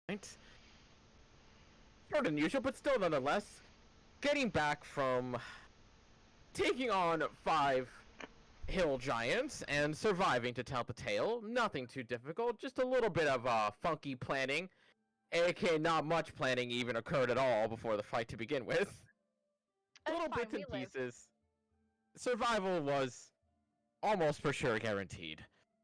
Right? Shorter than usual, but still nonetheless, getting back from taking on 5 hill giants and surviving to tell the tale. Nothing too difficult, just a little bit of funky planning, aka not much planning even occurred at all before the fight to begin with. Little bits and pieces. Survival was almost for sure guaranteed.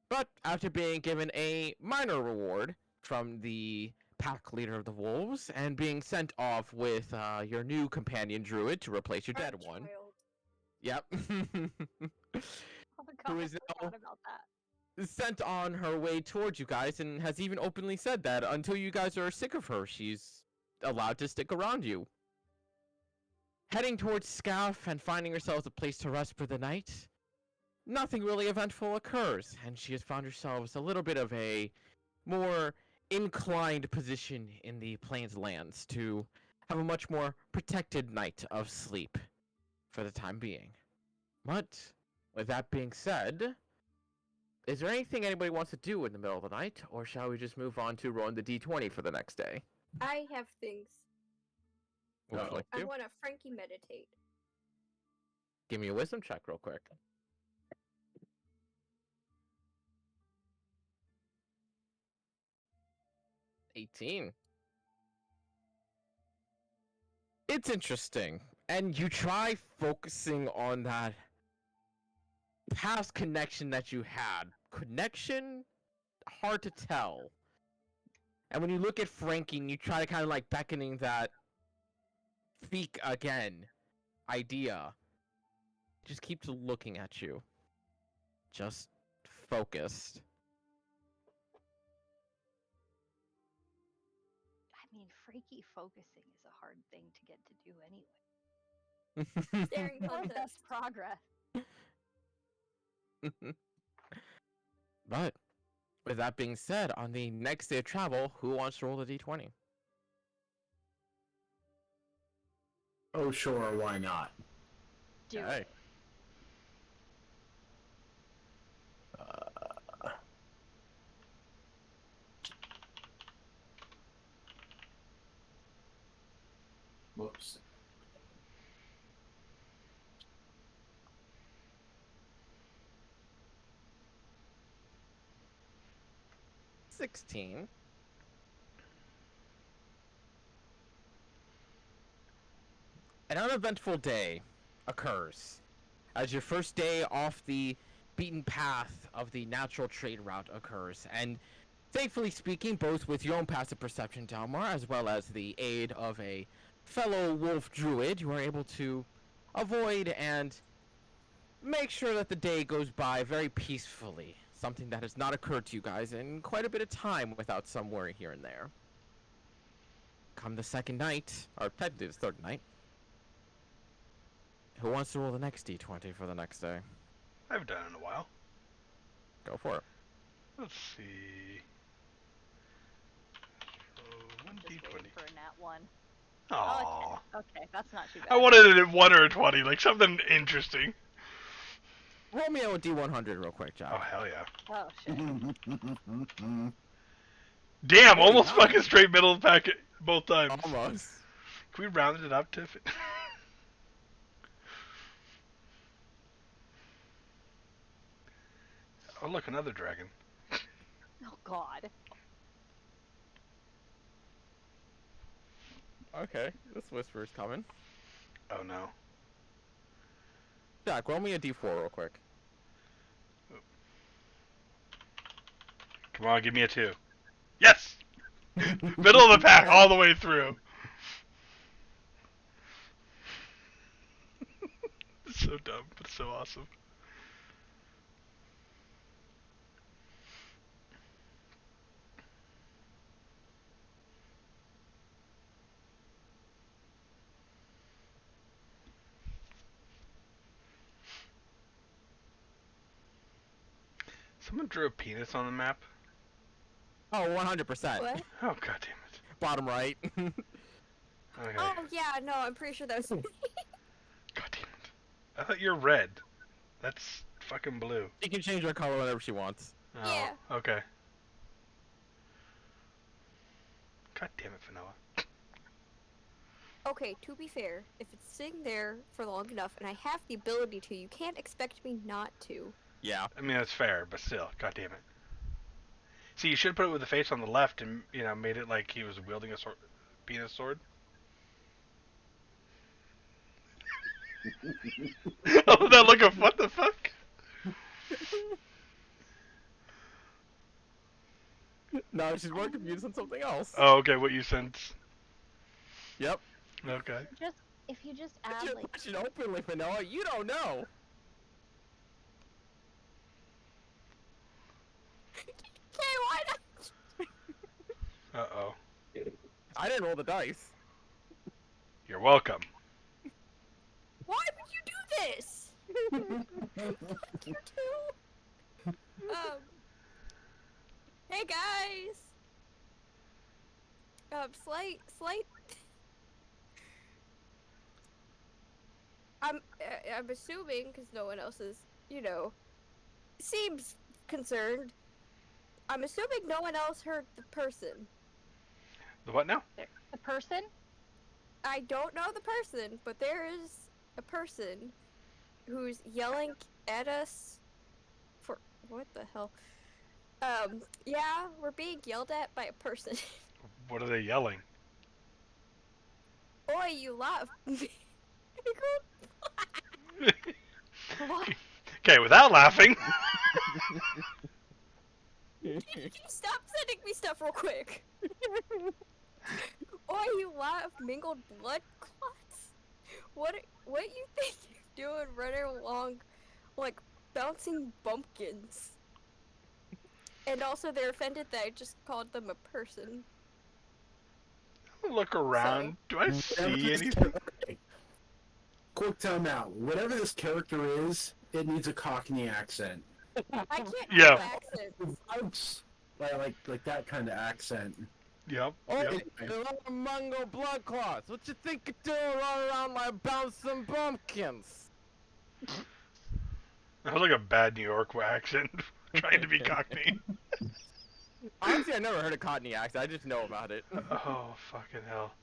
But after being given a minor reward from the pack leader of the wolves and being sent off with your new companion druid to replace your dead one. Yep. Oh my god, Who I is now forgot about that. sent on her way towards you guys and has even openly said that until you guys are sick of her, she's allowed to stick around you. Heading towards Scaff and finding yourselves a place to rest for the night, nothing really eventful occurs, and she has found herself a little bit of a more inclined position in the Plains lands to have a much more protected night of sleep for the time being. But with that being said, is there anything anybody wants to do in the middle of the night, or shall we just move on to rolling the d20 for the next day? I have things. What would you like to I do? want to Frankie meditate. Give me a wisdom check real quick. 18. It's interesting, and you try focusing on that past connection that you had. Connection? Hard to tell. And when you look at Frankie, you try to kind of like beckoning that speak again idea. Just keeps looking at you. Just focused. I mean, freaky focusing is a hard thing to get to do anyway. Staring Or contest. best progress. But with that being said, on the next day of travel, who wants to roll the d20? Oh, sure, why not? Do Okay. it. Whoops. $16. An uneventful day occurs as your first day off the beaten path of the natural trade route occurs, and thankfully speaking, both with your own passive perception, Dalmar, as well as the aid of a fellow wolf druid, you are able to avoid and make sure that the day goes by very peacefully. Something that has not occurred to you guys in quite a bit of time without some worry here and there. Come the second night, or technically the third night. Who wants to roll the next d20 for the next day? I haven't done it in a while. Go for it. Let's see. Oh, one Just d20. waiting for a nat 1. Aww. Oh, okay, that's not too bad. I wanted it at 1 or a 20, like something interesting. Roll me a d100 real quick, Jack. Oh, hell yeah. Oh, shit. Damn, Holy almost hell. fucking straight middle of the packet both times. Almost. Can we round it up to... Oh, look, another dragon. Oh, God. Okay, this whisper's coming. Oh, no. Jack, roll me a d4 real quick. Come on, give me a 2. Yes! Middle of the pack all the way through. It's so dumb, but so awesome. Someone drew a penis on the map? Oh, 100%. What? Oh, god damn it. Bottom right. Okay. Oh yeah, no, I'm pretty sure that was me. God damn it. I thought you're red. That's fucking blue. She can change her color whenever she wants. Oh, Yeah. okay. God damn it, Fanoa. Okay, to be fair, if it's sitting there for long enough and I have the ability to, you can't expect me not to. Yeah. I mean, that's fair, but still, God damn it. See, you should have put it with the face on the left and, made it like he was wielding a sword, penis sword. Oh, that look of what the fuck? No, she's more confused on something else. Oh, okay, what you sent. Yep. Okay. If you just add Put your like question openly, Manoa. You don't know. Okay, why not? Uh-oh. I didn't roll the dice. You're welcome. Why would you do this? Fuck you too. Hey guys. Slight. I'm assuming because no one else is, seems concerned. I'm assuming no one else heard the person. The what now? the person. I don't know the person, but there is a person who's yelling at us for what the hell? Yeah, we're being yelled at by a person. What are they yelling? Oi, you lot of What? Okay, without laughing. Can you stop sending me stuff real quick? Oi, you lot of mingled blood clots. What you think you're doing running along like bouncing bumpkins? And also they're offended that I just called them a person. Look around. Do I see anything? Okay. Quick time out. Whatever this character is, it needs a Cockney accent. I can't Yeah. do accents. Ouch. Like that kind of accent. Yep. Oh, Yep. the little Mungo blood clots. What you think you're doing running around like bouncing bumpkins? That was like a bad New York accent, trying to be Cockney. Honestly, I never heard a Cockney accent. I just know about it. Oh, fucking hell.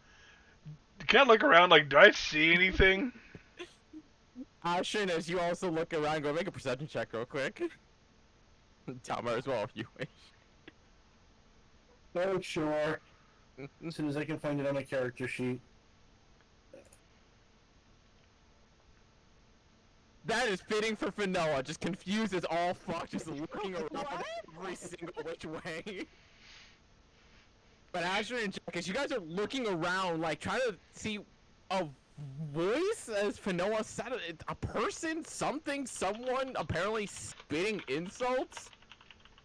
You can't look around like, do I see anything? Ashen, as you also look around, go make a perception check real quick. Talmar as well, if you wish. Oh, sure. As soon as I can find it on my character sheet. That is fitting for Fanoa, just confused as all fuck, just looking around every single which way. But Asher and Jack, as you guys are looking around, like, trying to see a voice, as Fanoa said, a person, something, someone, apparently spitting insults.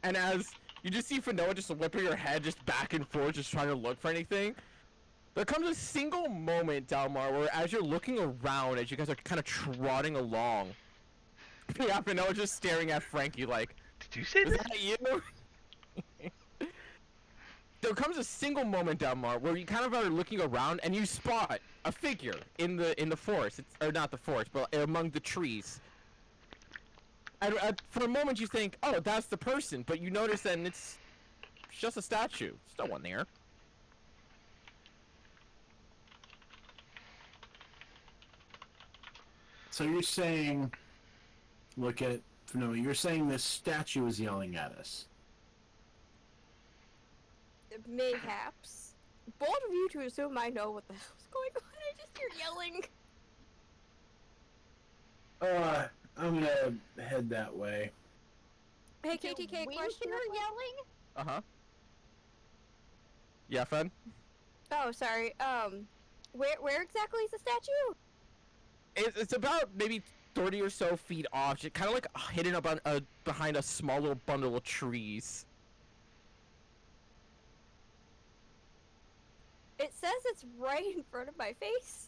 And as you just see Fanoa just whipping her head just back and forth, just trying to look for anything. There comes a single moment, Dalmar, where as you're looking around, as you guys are kind of trotting along, yeah, Fanoa just staring at Frankie like, Did you say is that? that you? There comes a single moment, Dalmar, where you kind of are looking around and you spot a figure in the forest, or not the forest, but among the trees. And for a moment you think, oh, that's the person, but you notice that it's just a statue. There's no one there. So you're saying, you're saying this statue is yelling at us. Mayhaps. Bold of you to assume I know what the hell's going on. I just hear yelling. I'm gonna head that way. Hey, Your KTK, wings question are real quick? yelling? Uh-huh. Yeah, Fen? Oh, sorry. Where exactly is the statue? It's about maybe 30 or so feet off, just kind of like hidden up on, behind a small little bundle of trees. It says it's right in front of my face.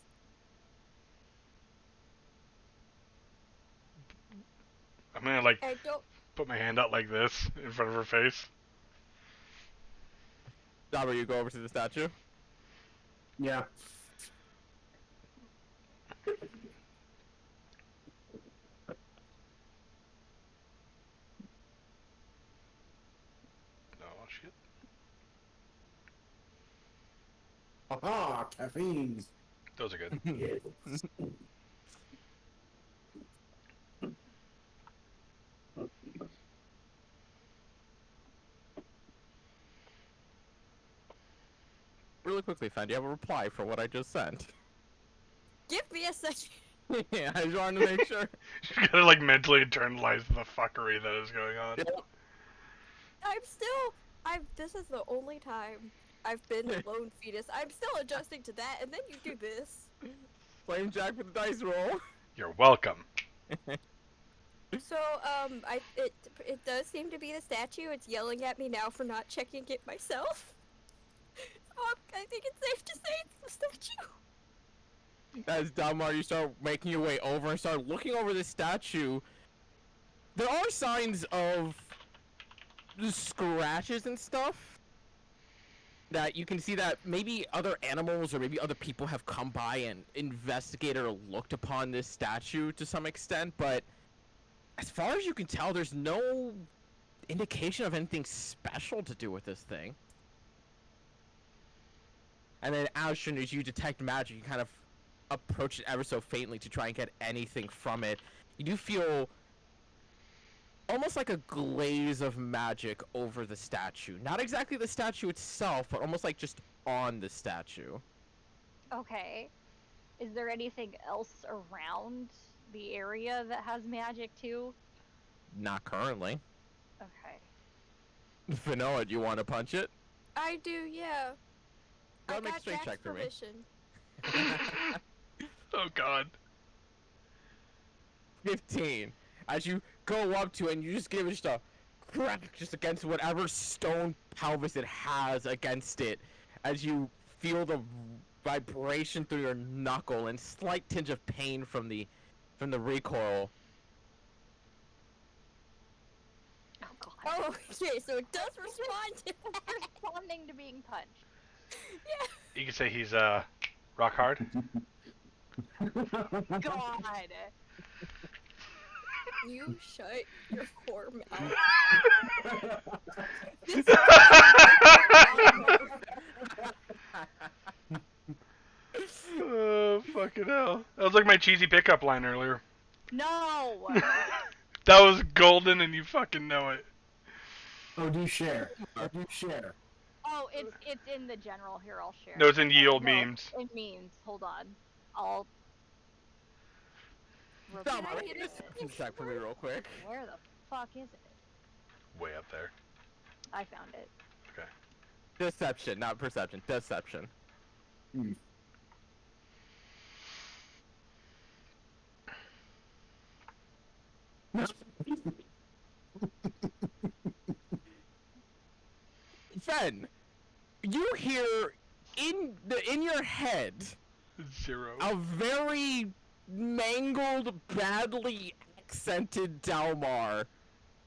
I'm gonna, like, I don't. put my hand out like this in front of her face. Dabber, you go over to the statue. Yeah. Oh, shit. Aha, caffeine. Those are good. Yes. Really quickly, Fen, do you have a reply for what I just sent? Give me a second. Yeah, I just wanted to make sure. You gotta like mentally internalize the fuckery that is going on. This is the only time I've been a lone fetus. I'm still adjusting to that, and then you do this. Flame Jack with the dice roll. You're welcome. So, it does seem to be the statue. It's yelling at me now for not checking it myself. So I think it's safe to say it's the statue. As Dalmar, you start making your way over and start looking over the statue. There are signs of scratches and stuff that you can see that maybe other animals or maybe other people have come by and investigated or looked upon this statue to some extent, but as far as you can tell, there's no indication of anything special to do with this thing. And then as soon as you detect magic, you kind of approach it ever so faintly to try and get anything from it. You do feel almost like a glaze of magic over the statue. Not exactly the statue itself, but almost like just on the statue. Okay. Is there anything else around the area that has magic too? Not currently. Okay. Vanilla, do you want to punch it? I do, yeah. Go I make a got strength Jack's check for me. permission. Oh god. 15. As you go up to it and you just give it just a crack just against whatever stone pelvis it has against it, as you feel the vibration through your knuckle and slight tinge of pain from the recoil. Oh god. Oh, okay, so it does respond to that. Responding to being punched. Yeah. You can say he's rock hard. God. You shut your poor mouth. Oh fucking hell! That was like my cheesy pickup line earlier. No. That was golden, and you fucking know it. Oh, do share. Oh, do share. Oh, it's in the general here. I'll share. No, it's in ye Oh, olde no, memes. in memes. Hold on. I'll. Dalmar, I make hit a it? deception check for me real quick. Where the fuck is it? Way up there. I found it. Deception, not perception. Deception. Hmm. Fen, you hear in your head 0. a very mangled, badly accented Dalmar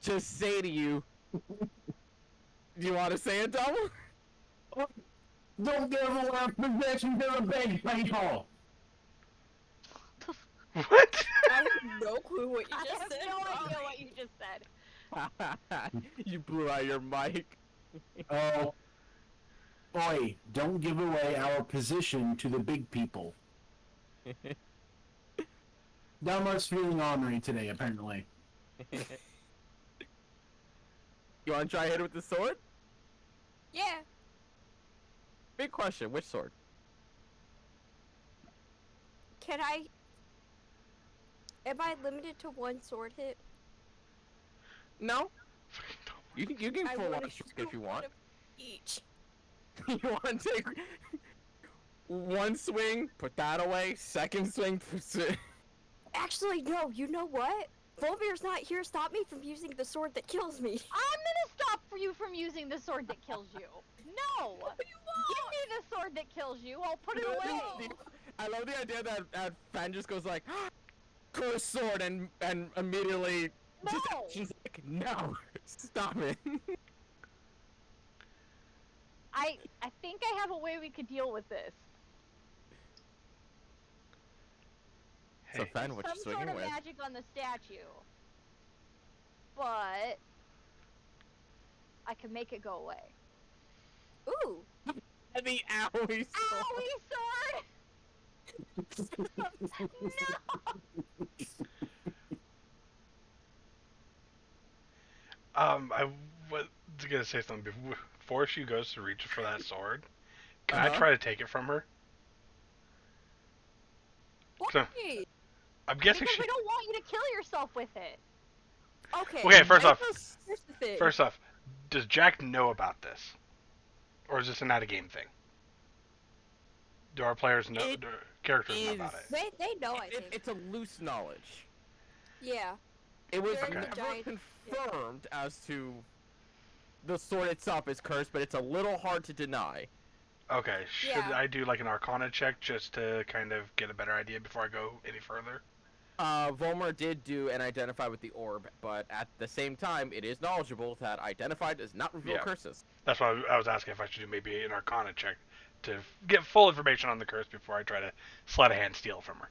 just say to you, do you want to say it, Dalmar? Don't give away possession to a big people. What? I have no clue what you I just have said. no idea Robbie. what you just said. You blew out your mic. Oh. Oi, don't give away our position to the big people. Dalmar's feeling ornery today, apparently. You want to try hit it with the sword? Yeah. Big question, which sword? Am I limited to one sword hit? No. You can I full wanna one strike if you shoot want. one of each. You want to take one swing, put that away. Second swing, Actually, no. You know what? Volbear's not here to stop me from using the sword that kills me. I'm gonna stop for you from using the sword that kills you. No! Give me the sword that kills you. I'll put it away. I love the idea that Fan just goes like, curse sword, and immediately No! she's like, no, stop it. I think I have a way we could deal with this. So Hey. Fan, what you Some swinging sort of with? magic on the statue. But I can make it go away. Ooh. The owie sword. Owie sword! No! I was gonna say something before she goes to reach for that sword. Can I Uh-huh. try to take it from her? So, Why? I'm guessing Because she. we don't want you to kill yourself with it. Okay. Okay, first Make off, us- Here's the thing. first off, does Jack know about this, or is this an out of game thing? Do our players know? It Do our characters know about is- it? They know, I think. It's a loose knowledge. Yeah. It was During the never giant- confirmed as to the sword itself is cursed, but it's a little hard to deny. Okay, should Yeah. I do like an Arcana check just to kind of get a better idea before I go any further? Volmer did do an identify with the orb, but at the same time, it is knowledgeable that identify does not reveal Yeah. curses. That's why I was asking if I should do maybe an Arcana check to get full information on the curse before I try to sleight of hand steal from her.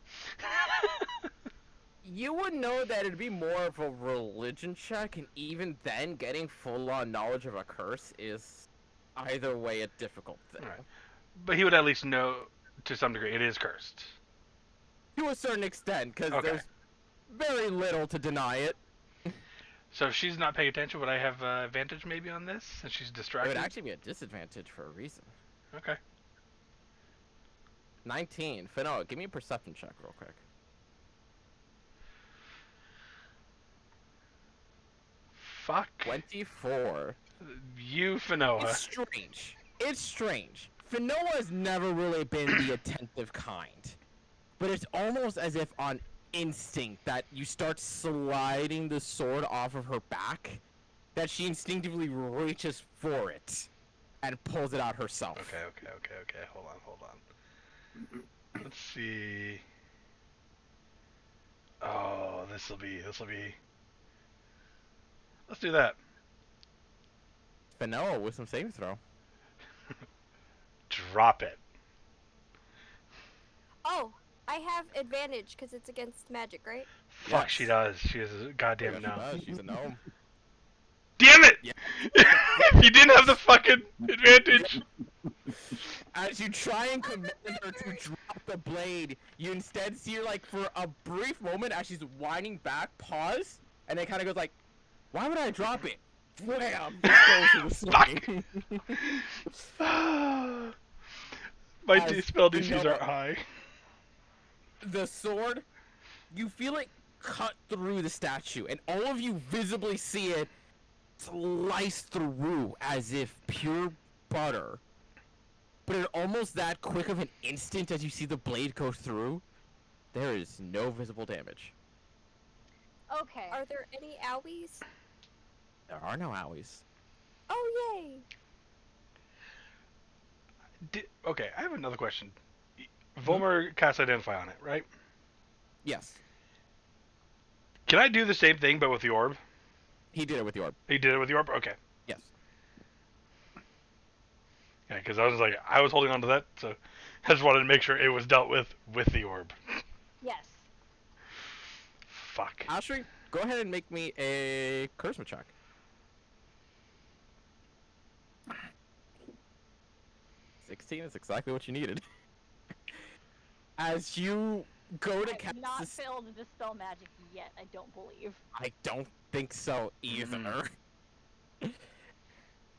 You would know that it'd be more of a religion check, and even then, getting full-on knowledge of a curse is either way a difficult thing. Right. But he would at least know to some degree it is cursed. To a certain extent, because Okay. there's very little to deny it. So if she's not paying attention, would I have advantage maybe on this since she's It distracted? would actually be a disadvantage for a reason. Okay. 19. Finoa, give me a perception check real quick. Fuck 24. you, Finoa. It's strange. It's strange. Finoa's never really been the attentive kind. But it's almost as if on instinct that you start sliding the sword off of her back, that she instinctively reaches for it and pulls it out herself. Okay. Hold on. Let's see. Oh, this'll be. Let's do that. Finoa with some saving throw. Drop it. Oh, I have advantage because it's against magic, right? Fuck, Yes. she does. She is a goddamn Yes, she gnome. does. She's a gnome. Damn it! Yeah. You didn't have the fucking advantage. As you try and command her to drop the blade, you instead see her, like, for a brief moment, as she's whining back, pause, and then kind of goes like, why would I drop it? Wham! Just goes to the swing. My As spell DCs Finoa- aren't high. The sword, you feel it cut through the statue, and all of you visibly see it slice through as if pure butter. But in almost that quick of an instant as you see the blade go through, there is no visible damage. Okay. Are there any owies? There are no owies. Oh, yay! Okay, I have another question. Volmer casts Identify on it, right? Yes, Can I do the same thing but with the orb? he did it with the orb. He did it with the orb? Okay. Yes. Yeah, because I was holding on to that, so I just wanted to make sure it was dealt with the orb. Yes. Fuck. Ashri, go ahead and make me a charisma check. 16 is exactly what you needed. As you go to I cast have not this, failed to dispel magic yet, I don't believe. I don't think so either.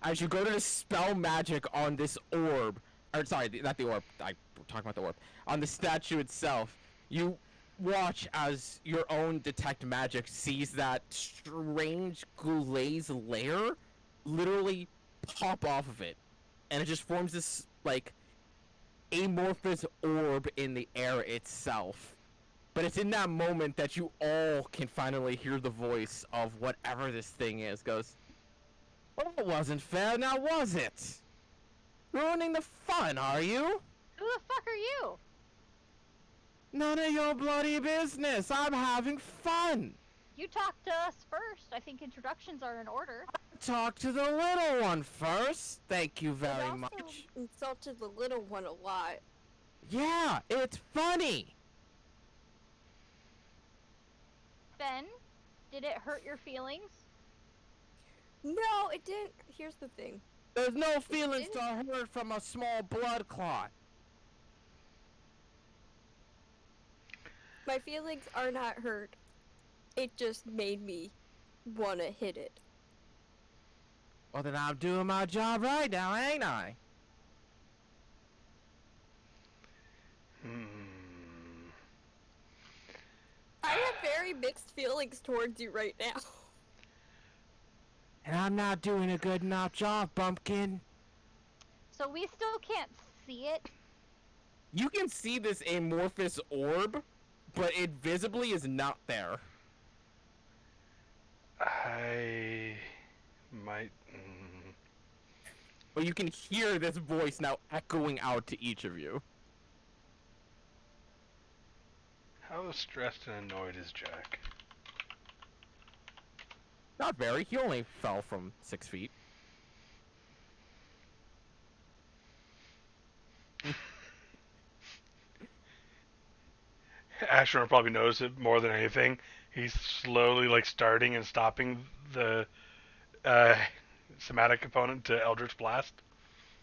As you go to dispel magic on this orb, or sorry, not the orb, I'm talking about the orb, on the statue itself, you watch as your own detect magic sees that strange glaze layer literally pop off of it. And it just forms this, like, amorphous orb in the air itself. But it's in that moment that you all can finally hear the voice of whatever this thing is goes, "Well, it wasn't fair, now was it? Ruining the fun, are you? Who the fuck are you? None of your bloody business. I'm having fun. You talked to us first. I think introductions are in order. Talk to the little one first. Thank you It very also much. insulted the little one a lot. Yeah, it's funny. Ben, did it hurt your feelings? No, it didn't. Here's the thing. There's no feelings to hurt from a small blood clot. My feelings are not hurt. It just made me wanna hit it. Well, then I'm doing my job right now, ain't I? I have very mixed feelings towards you right now. And I'm not doing a good enough job, Bumpkin. So we still can't see it. You can see this amorphous orb, but it visibly is not there. I might. But you can hear this voice now echoing out to each of you. How stressed and annoyed is Jack? Not very. He only fell from 6 feet. Asher will probably notice it more than anything. He's slowly like starting and stopping the somatic component to Eldritch Blast.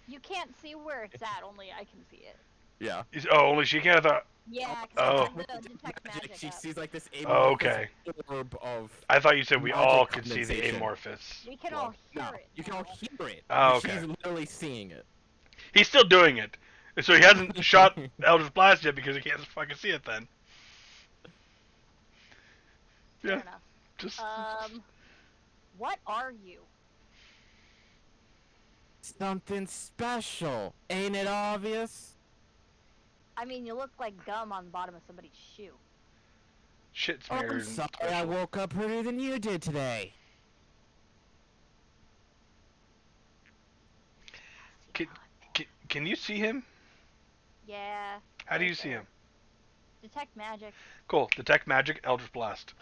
You can't see where it's at, only I can see it. Yeah. Only she can. I thought. Yeah, Oh. because I have the detect magic She up. sees like this Oh, amorphous okay. orb of... I thought you said we Magic all could see the condensation. amorphous. We can all hear No, it. you can all now. hear it. Oh, but okay. She's literally seeing it. He's still doing it, so he hasn't shot Eldritch Blast yet because he can't fucking see it. Then. Fair Yeah. enough. Just. What are you? Something special. Ain't it obvious? I mean, you look like gum on the bottom of somebody's shoe. Shit Oh, smeared. I'm sorry I woke up earlier than you did today. Can you see him? Yeah. How do you right see there. him? Detect magic. Cool. Detect magic, Eldritch Blast.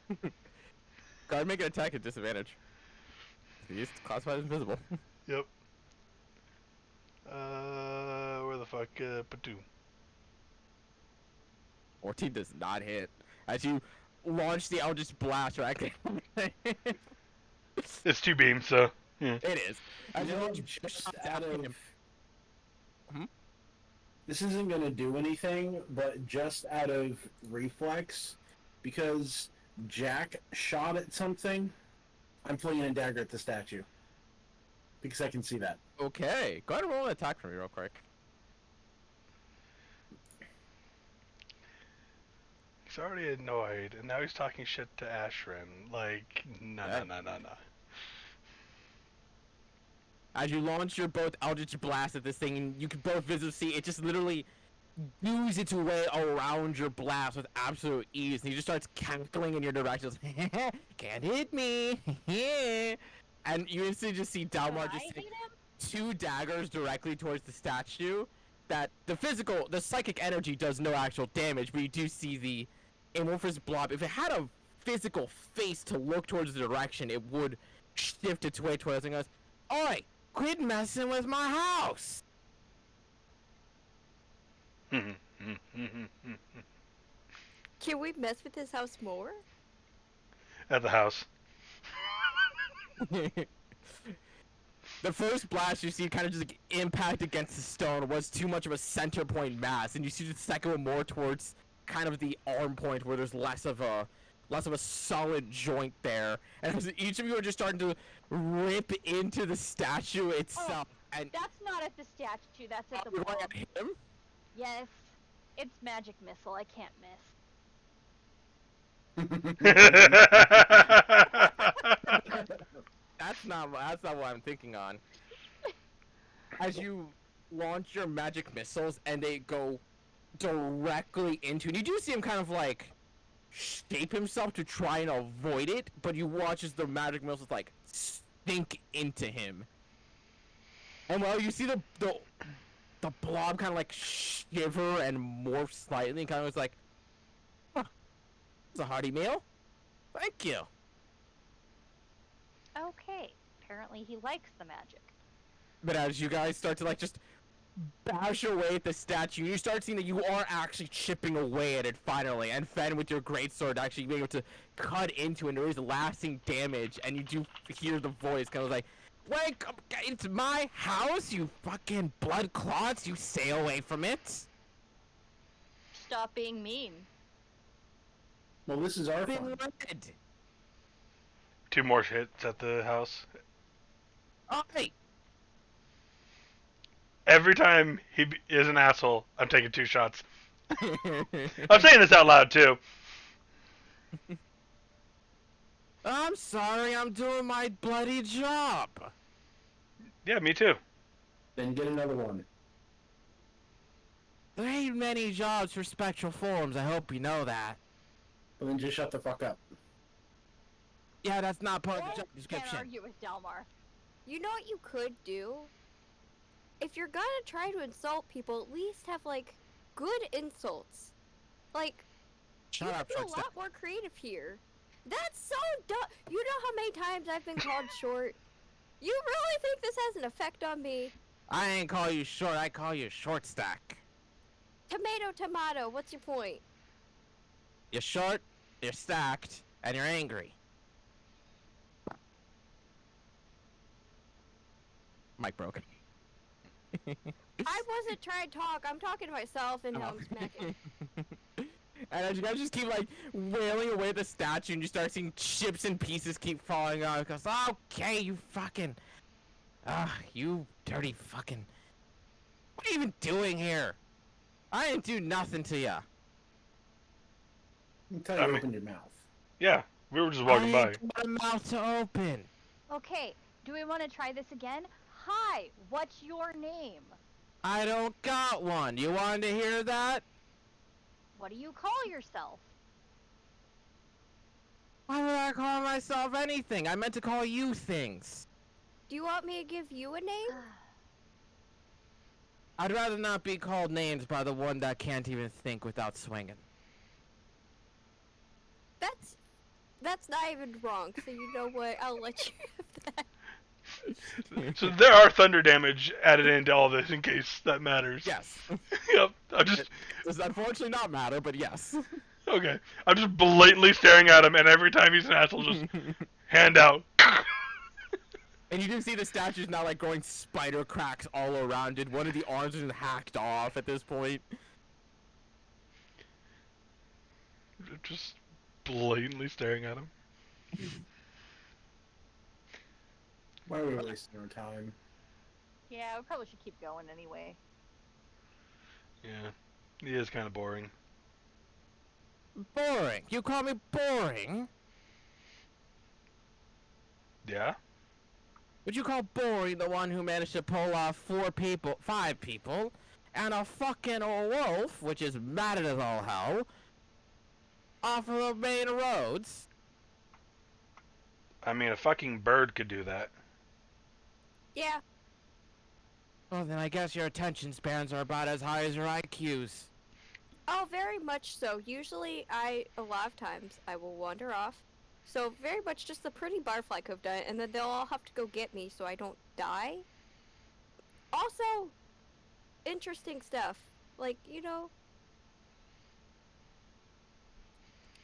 Go ahead and make an attack at disadvantage. He's classified as invisible. Yep. Where the fuck? Patu. 14 does not hit. As you launch the Eldritch Blast, right? It's 2 beams, so. Yeah. It is. As you You know, launch just shots out after of... him. Hmm? This isn't going to do anything, but just out of reflex, because Jack shot at something, I'm flinging a dagger at the statue. Because I can see that. Okay. Go ahead and roll an attack for me real quick. He's already annoyed, and now he's talking shit to Ashrin. Like, no. As you launch your both Eldritch Blast at this thing, and you can both visibly see it just literally ooze its way around your blast with absolute ease, and he just starts cackling in your direction. Can't hit me. And you instantly just see Dalmar Can I just hit take him? 2 daggers directly towards the statue. That the psychic energy does no actual damage, but you do see the amorphous blob. If it had a physical face to look towards the direction, it would shift its way towards us and goes, "Oi, quit messing with my house!" Can we mess with this house more? At the house. The first blast you see kind of just like impact against the stone was too much of a center point mass, and you see the second one more towards kind of the arm point where there's less of a solid joint there, and as each of you are just starting to rip into the statue itself. And That's not at the statue, that's at the you're going wall. at him. Yes. It's magic missile, I can't miss. That's not what I'm thinking on. As you launch your magic missiles and they go directly into, and you do see him kind of like shape himself to try and avoid it, but you watch as the magic missiles like sink into him. And well, you see the blob kind of like shiver and morph slightly, and kind of was like, "Huh, it's a hearty meal. Thank you." Okay. Apparently he likes the magic. But as you guys start to like just bash away at the statue, you start seeing that you are actually chipping away at it finally, and Fen with your greatsword actually being able to cut into it, and there is lasting damage, and you do hear the voice kind of like, Wait, come into my house, you fucking blood clots! You stay away from it. Stop being mean. Well, this is our Been fun. red. 2 more hits at the house. Oi! Every time is an asshole, I'm taking 2 shots. I'm saying this out loud too. I'm sorry, I'm doing my bloody job. Yeah, me too. Then get another one. There ain't many jobs for spectral forms, I hope you know that. Well, then just shut the fuck up. Yeah, that's not part of the job Can't description. argue with Delmar. You know what you could do? If you're gonna try to insult people, at least have, like, good insults. Like, Shut you up, could be a short lot more creative here. That's so dumb. You know how many times I've been called short? You really think this has an effect on me? I ain't call you short, I call you short stack. Tomato, tomato, what's your point? You're short, you're stacked, and you're angry. Mic broke. I wasn't trying to talk. I'm talking to myself and now I'm smacking. And as you guys just keep like wailing away at the statue and you start seeing chips and pieces keep falling out, because okay, you fucking you dirty fucking, what are you even doing here? I didn't do nothing to ya. Until you open your mouth. Yeah, we were just walking by. I ain't got a mouth to open. Okay, do we want to try this again? Hi, what's your name? I don't got one. You wanted to hear that? What do you call yourself? Why would I call myself anything? I meant to call you things. Do you want me to give you a name? I'd rather not be called names by the one that can't even think without swinging. That's not even wrong, so you know what? I'll let you have that. So there are thunder damage added into all this in case that matters. Yes. Yep. I'm just It does unfortunately not matter, but yes. okay. I'm just blatantly staring at him, and every time he's an asshole, just hand out. And you do see the statue's now like growing spider cracks all around it. One of the arms is hacked off at this point. Just blatantly staring at him. Why are we wasting our time? Yeah, we probably should keep going anyway. Yeah. He is kind of boring. Boring. You call me boring? Yeah. Would you call boring the one who managed to pull off 5 people, and a fucking wolf, which is mad as all hell, off of the main roads? I mean, a fucking bird could do that. Yeah. Well, then I guess your attention spans are about as high as your IQs. Oh, very much so. Usually, a lot of times, I will wander off. So, very much just the pretty barfly could have done it, and then they'll all have to go get me so I don't die. Also, interesting stuff. Like, you know...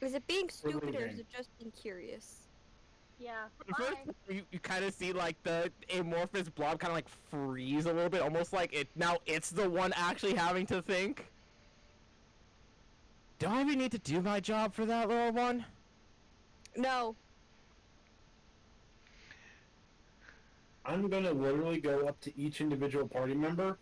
Is it being stupid or is it just being curious? Yeah, First, fine. you kind of see like the amorphous blob kind of like freeze a little bit, almost like it's the one actually having to think. Do I even need to do my job for that little one? No. I'm gonna literally go up to each individual party member,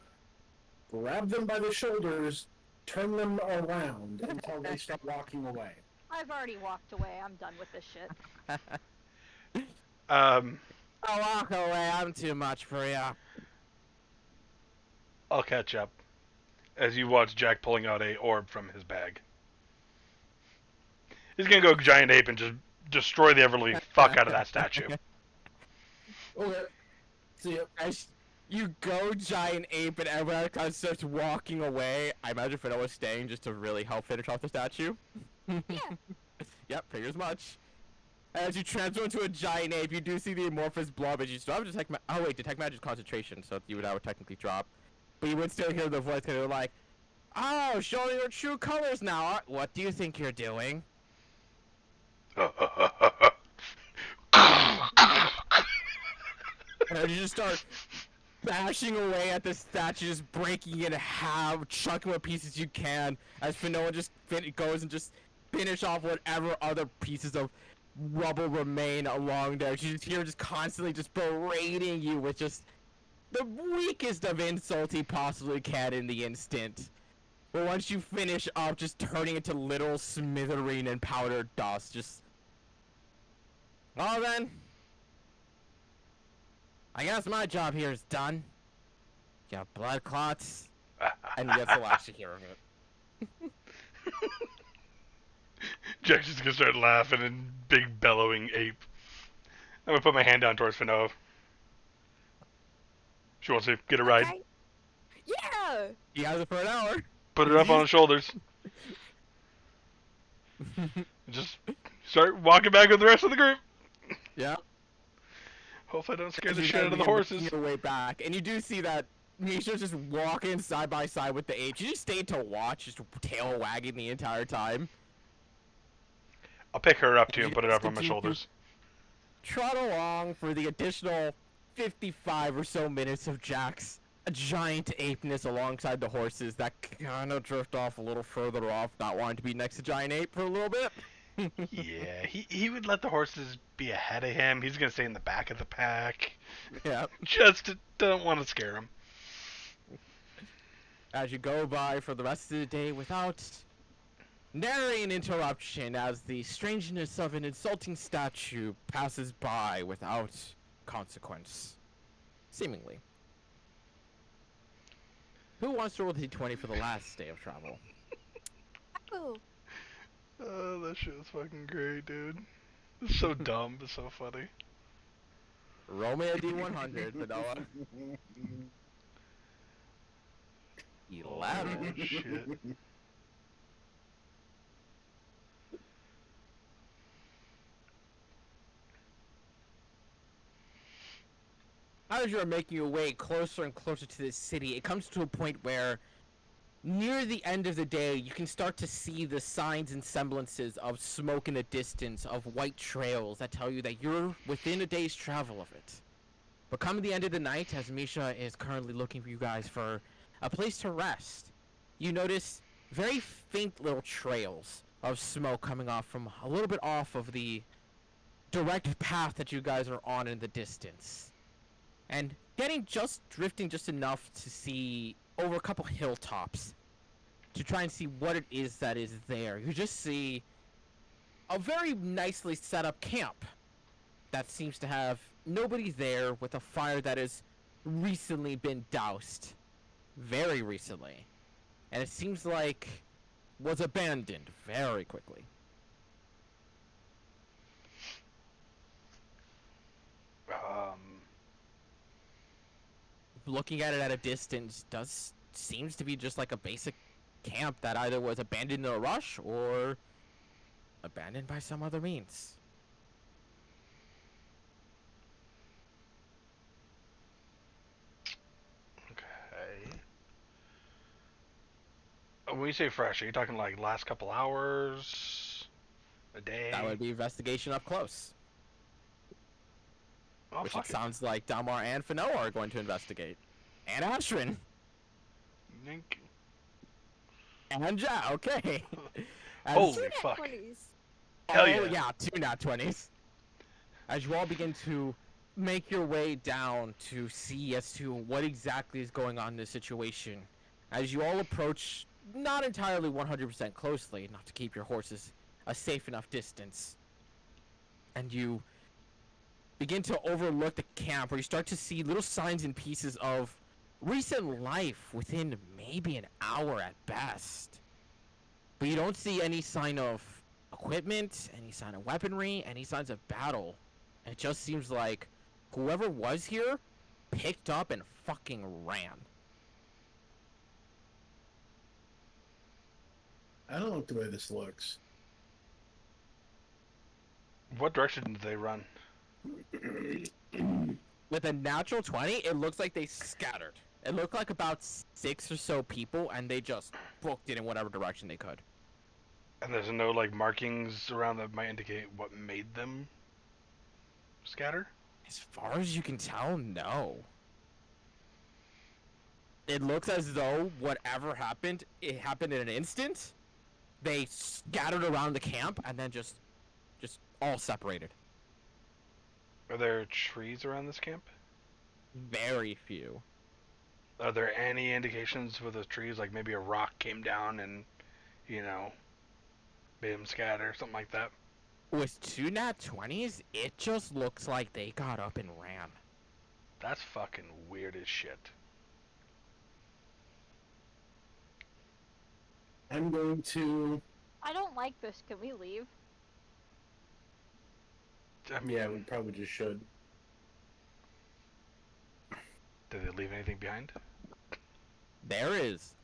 grab them by the shoulders, turn them around until they start walking away. I've already walked away. I'm done with this shit. I'll walk away. I'm too much for ya. I'll catch up. As you watch Jack pulling out a orb from his bag. He's gonna go giant ape and just destroy the ever-living fuck out of that statue. Okay. See ya. As you go giant ape and everyone kind of starts walking away, I imagine Fiddle was staying just to really help finish off the statue. Yeah. Yep, figures much. As you transform into a giant ape, you do see the amorphous blob, but you still have detect oh wait, detect magic concentration, so you would technically drop. But you would still hear the voice kind of like, oh, showing your true colors now. What do you think you're doing? And you just start bashing away at the statue, just breaking it in half, chucking what pieces you can, as Finoa just goes and just finish off whatever other pieces of rubble remain along there. You just hear just constantly just berating you with just the weakest of insults he possibly can in the instant. But once you finish up, just turning into little smithereen and powdered dust, just... Well then... I guess my job here is done. Got blood clots. And he gets the last hear of it. Jack's just gonna start laughing in big bellowing ape. I'm gonna put my hand down towards Finoa. She wants to get a ride. Okay. Yeah. He has it for an hour. Put it up on his shoulders. Just start walking back with the rest of the group. Yeah. Hopefully I don't scare the You shit gotta out of the begin horses. making your way back, and you do see that Misha's just walking side by side with the ape. She just stayed to watch, just tail wagging the entire time. I'll pick her up too You and put it just up on my continue to shoulders. Trot along for the additional 55 or so minutes of Jack's giant apeness alongside the horses that kind of drift off a little further off, not wanting to be next to giant ape for a little bit. Yeah, he would let the horses be ahead of him. He's gonna stay in the back of the pack. Yeah. Don't want to scare him. As you go by for the rest of the day without nary an interruption, as the strangeness of an insulting statue passes by without consequence. Seemingly. Who wants to roll the d20 for the last day of travel? Ooh. Oh, that shit was fucking great, dude. It's so dumb, but so funny. Roll me a d100, Vanilla. 11. Oh, shit. As you are making your way closer and closer to this city, it comes to a point where near the end of the day, you can start to see the signs and semblances of smoke in the distance, of white trails that tell you that you're within a day's travel of it. But come the end of the night, as Misha is currently looking for you guys for a place to rest, you notice very faint little trails of smoke coming off from a little bit off of the direct path that you guys are on in the distance. And drifting just enough to see over a couple hilltops to try and see what it is that is there. You just see a very nicely set up camp that seems to have nobody there, with a fire that has recently been doused. Very recently. And it seems like was abandoned very quickly. Looking at it at a distance seems to be just like a basic camp that either was abandoned in a rush or abandoned by some other means. Okay. When you say fresh, are you talking like last couple hours? A day? That would be investigation up close. Oh, Which fuck it sounds like Dalmar and Finoa are going to investigate. And Ashrin. Nink. And Ja, okay. As- Holy Two nat fuck. 20s. Hell Oh, yeah. yeah, 2 nat 20s. As you all begin to make your way down to see as to what exactly is going on in this situation. As you all approach, not entirely 100% closely, not to keep your horses a safe enough distance. And you begin to overlook the camp, where you start to see little signs and pieces of recent life within maybe an hour at best. But you don't see any sign of equipment, any sign of weaponry, any signs of battle. It just seems like whoever was here picked up and fucking ran. I don't like the way this looks. What direction did they run? With a natural 20, it looks like they scattered. It looked like about 6 or so people, and they just booked it in whatever direction they could. And there's no like markings around that might indicate what made them scatter? As far as you can tell, no. It looks as though whatever happened, it happened in an instant. They scattered around the camp and then just all separated. Are there trees around this camp? Very few. Are there any indications with the trees, like maybe a rock came down and, you know, made them scatter, something like that? With two nat 20s, it just looks like they got up and ran. That's fucking weird as shit. I'm going to. I don't like this. Can we leave? I mean, Yeah, we probably just should. did they leave anything behind? There is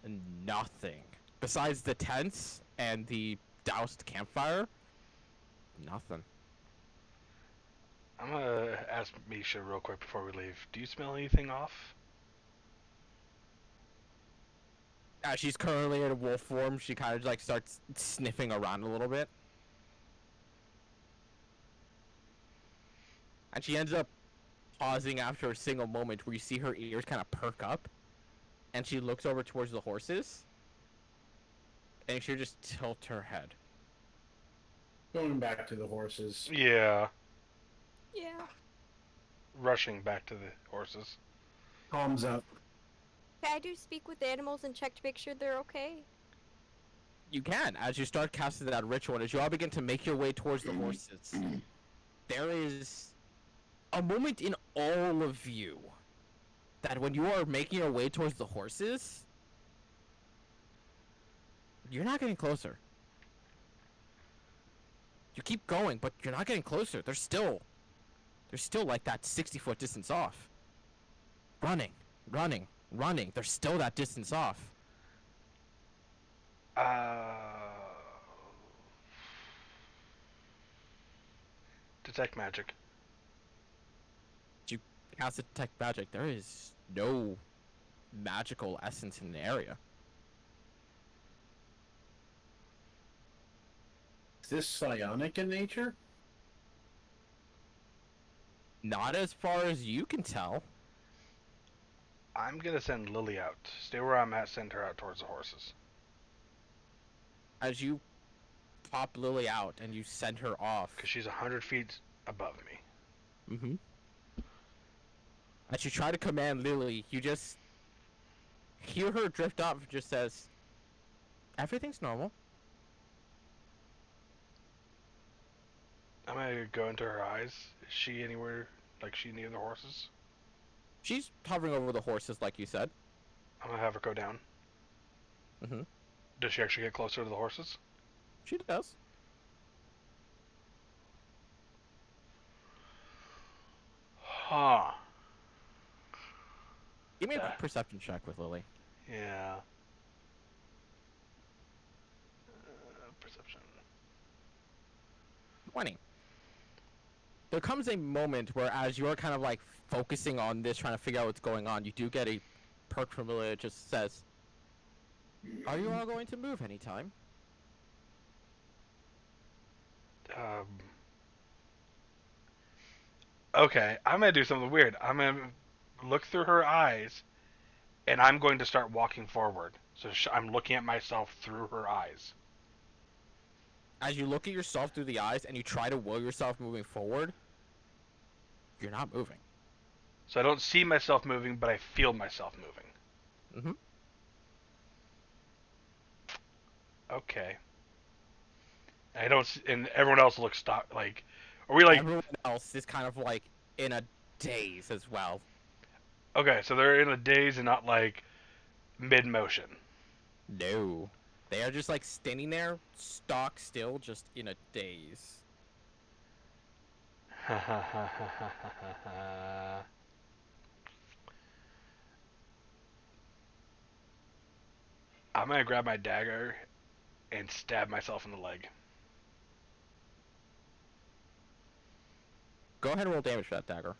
nothing. Besides the tents and the doused campfire, nothing. I'm gonna ask Misha real quick before we leave. Do you smell anything off? She's currently in wolf form. She kind of like starts sniffing around a little bit. And she ends up pausing after a single moment where you see her ears kind of perk up. And she looks over towards the horses. And she just tilts her head. Going back to the horses. Yeah, Yeah. rushing back to the horses. Palms up. Can I do speak with animals and check to make sure they're okay? You can, as you start casting that ritual, and as you all begin to make your way towards the horses, there is a moment in all of you that when you are making your way towards the horses, you're not getting closer. You keep going, but you're not getting closer. They're still like that 60-foot distance off. Running. They're still that distance off. Detect magic. You cast detect magic. There is no magical essence in the area. Is this psionic in nature? Not as far as you can tell. I'm gonna send Lily out. Stay where I'm at, send her out towards the horses. As you pop Lily out and you send her off. Because she's 100 feet above me. Mm-hmm. As you try to command Lily, you just hear her drift off and just says, "Everything's normal." I'm gonna go into her eyes. Is she anywhere, like she near the horses? She's hovering over the horses, like you said. I'm gonna have her go down. Mm-hmm. Does she actually get closer to the horses? She does. Huh. Give me a Yeah. quick perception check with Lily. Yeah. Perception. 20. There comes a moment where as you're kind of like focusing on this, trying to figure out what's going on, you do get a perk from Lily that just says, "Are you all going to move anytime?" Okay, I'm gonna do something weird. I'm gonna look through her eyes, and I'm going to start walking forward. So I'm looking at myself through her eyes. As you look at yourself through the eyes and you try to will yourself moving forward, you're not moving. So I don't see myself moving, but I feel myself moving. Mm-hmm. Okay. I don't, and everyone else looks like, are we like? Everyone else is kind of like in a daze as well. Okay, so they're in a daze and not like mid motion. No. They are just like standing there, stock still, just in a daze. I'm gonna grab my dagger and stab myself in the leg. Go ahead and roll damage for that dagger.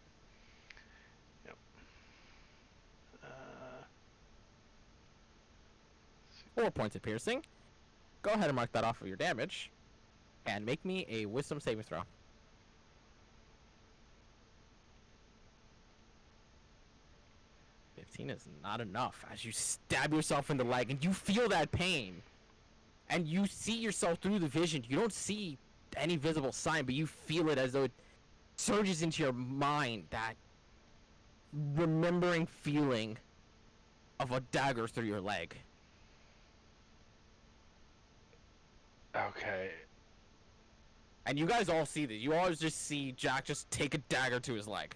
Yep. 4 points of piercing. Go ahead and mark that off of your damage. And make me a wisdom saving throw. 15 is not enough as you stab yourself in the leg and you feel that pain. And you see yourself through the vision. You don't see any visible sign, but you feel it as though it surges into your mind, that remembering feeling of a dagger through your leg. Okay. And you guys all see this. You all just see Jack just take a dagger to his leg.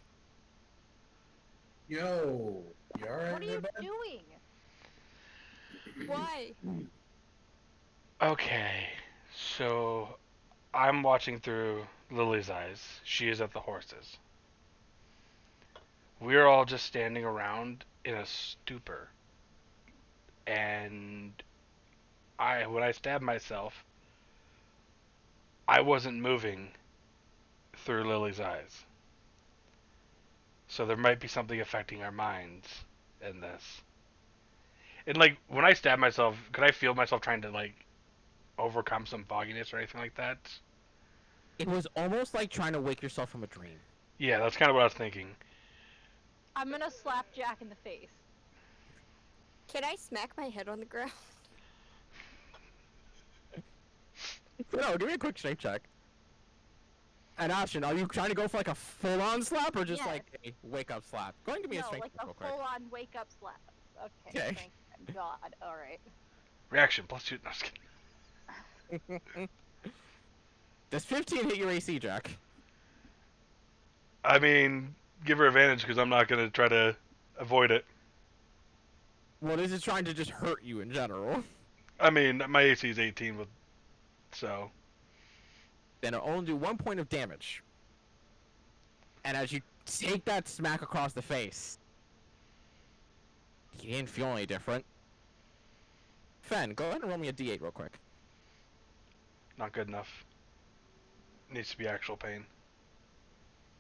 Yo, you alright? What are you doing? Why? Okay. So I'm watching through Lily's eyes. She is at the horses. We're all just standing around in a stupor. And when I stabbed myself, I wasn't moving through Lily's eyes. So there might be something affecting our minds in this. And like when I stab myself, could I feel myself trying to like overcome some fogginess or anything like that? It was almost like trying to wake yourself from a dream. Yeah, that's kind of what I was thinking. I'm gonna slap Jack in the face. Can I smack my head on the ground? No, give me a quick strength check. And Ashton, are you trying to go for like a full-on slap or just Yes. like a wake-up slap? Go ahead and give me a No, strength like check a real quick. full-on wake-up slap. Okay, Okay. thank God. Alright. Reaction +2. No, just kidding. Does 15 hit your AC, Jack? I mean, give her advantage because I'm not gonna try to avoid it. Well, is it trying to just hurt you in general? I mean, my AC is 18 with, so Then it'll only do 1 point of damage. And as you take that smack across the face, you didn't feel any different. Fen, go ahead and roll me a d8 real quick. not good enough. Needs to be actual pain.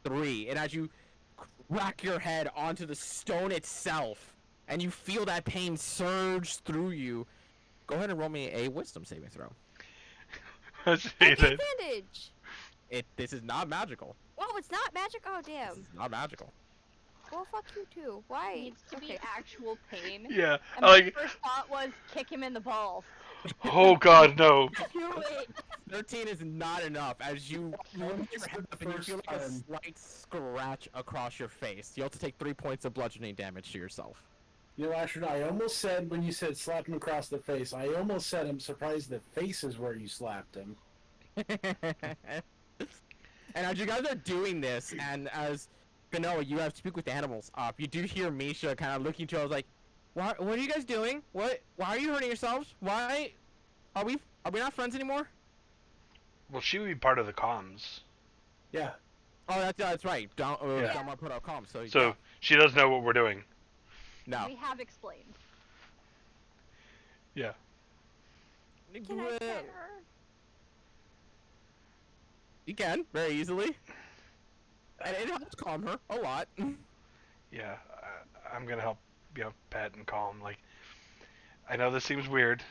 3, and as you crack your head onto the stone itself, and you feel that pain surge through you, go ahead and roll me a wisdom saving throw. Let's I see get that. advantage. This is not magical. Oh, it's not magic? Oh, This damn. is not magical. Well, fuck you too. Why? Needs to be actual pain. Yeah, And I my like. first thought was kick him in the balls. Oh God, no. Do it. 13 is not enough as you lift your head up and you feel like a First slight scratch across your face. You have to take 3 points of bludgeoning damage to yourself. You know, Asher, I almost said when you said slap him across the face, I almost said I'm surprised the face is where you slapped him. And as you guys are doing this, and as Vanilla, you have Speak with Animals up, you do hear Misha kind of looking at you. I was like, what are you guys doing? Why are you hurting yourselves? Why are we not friends anymore? Well, she would be part of the comms, Yeah. Oh, that's right. Don't Yeah. want to put out comms. So, so yeah. she does know what we're doing. No. We have explained. Yeah. Can I pet her? You can very easily, and it helps calm her a lot. Yeah, I'm gonna help, pet and calm. Like, I know this seems weird,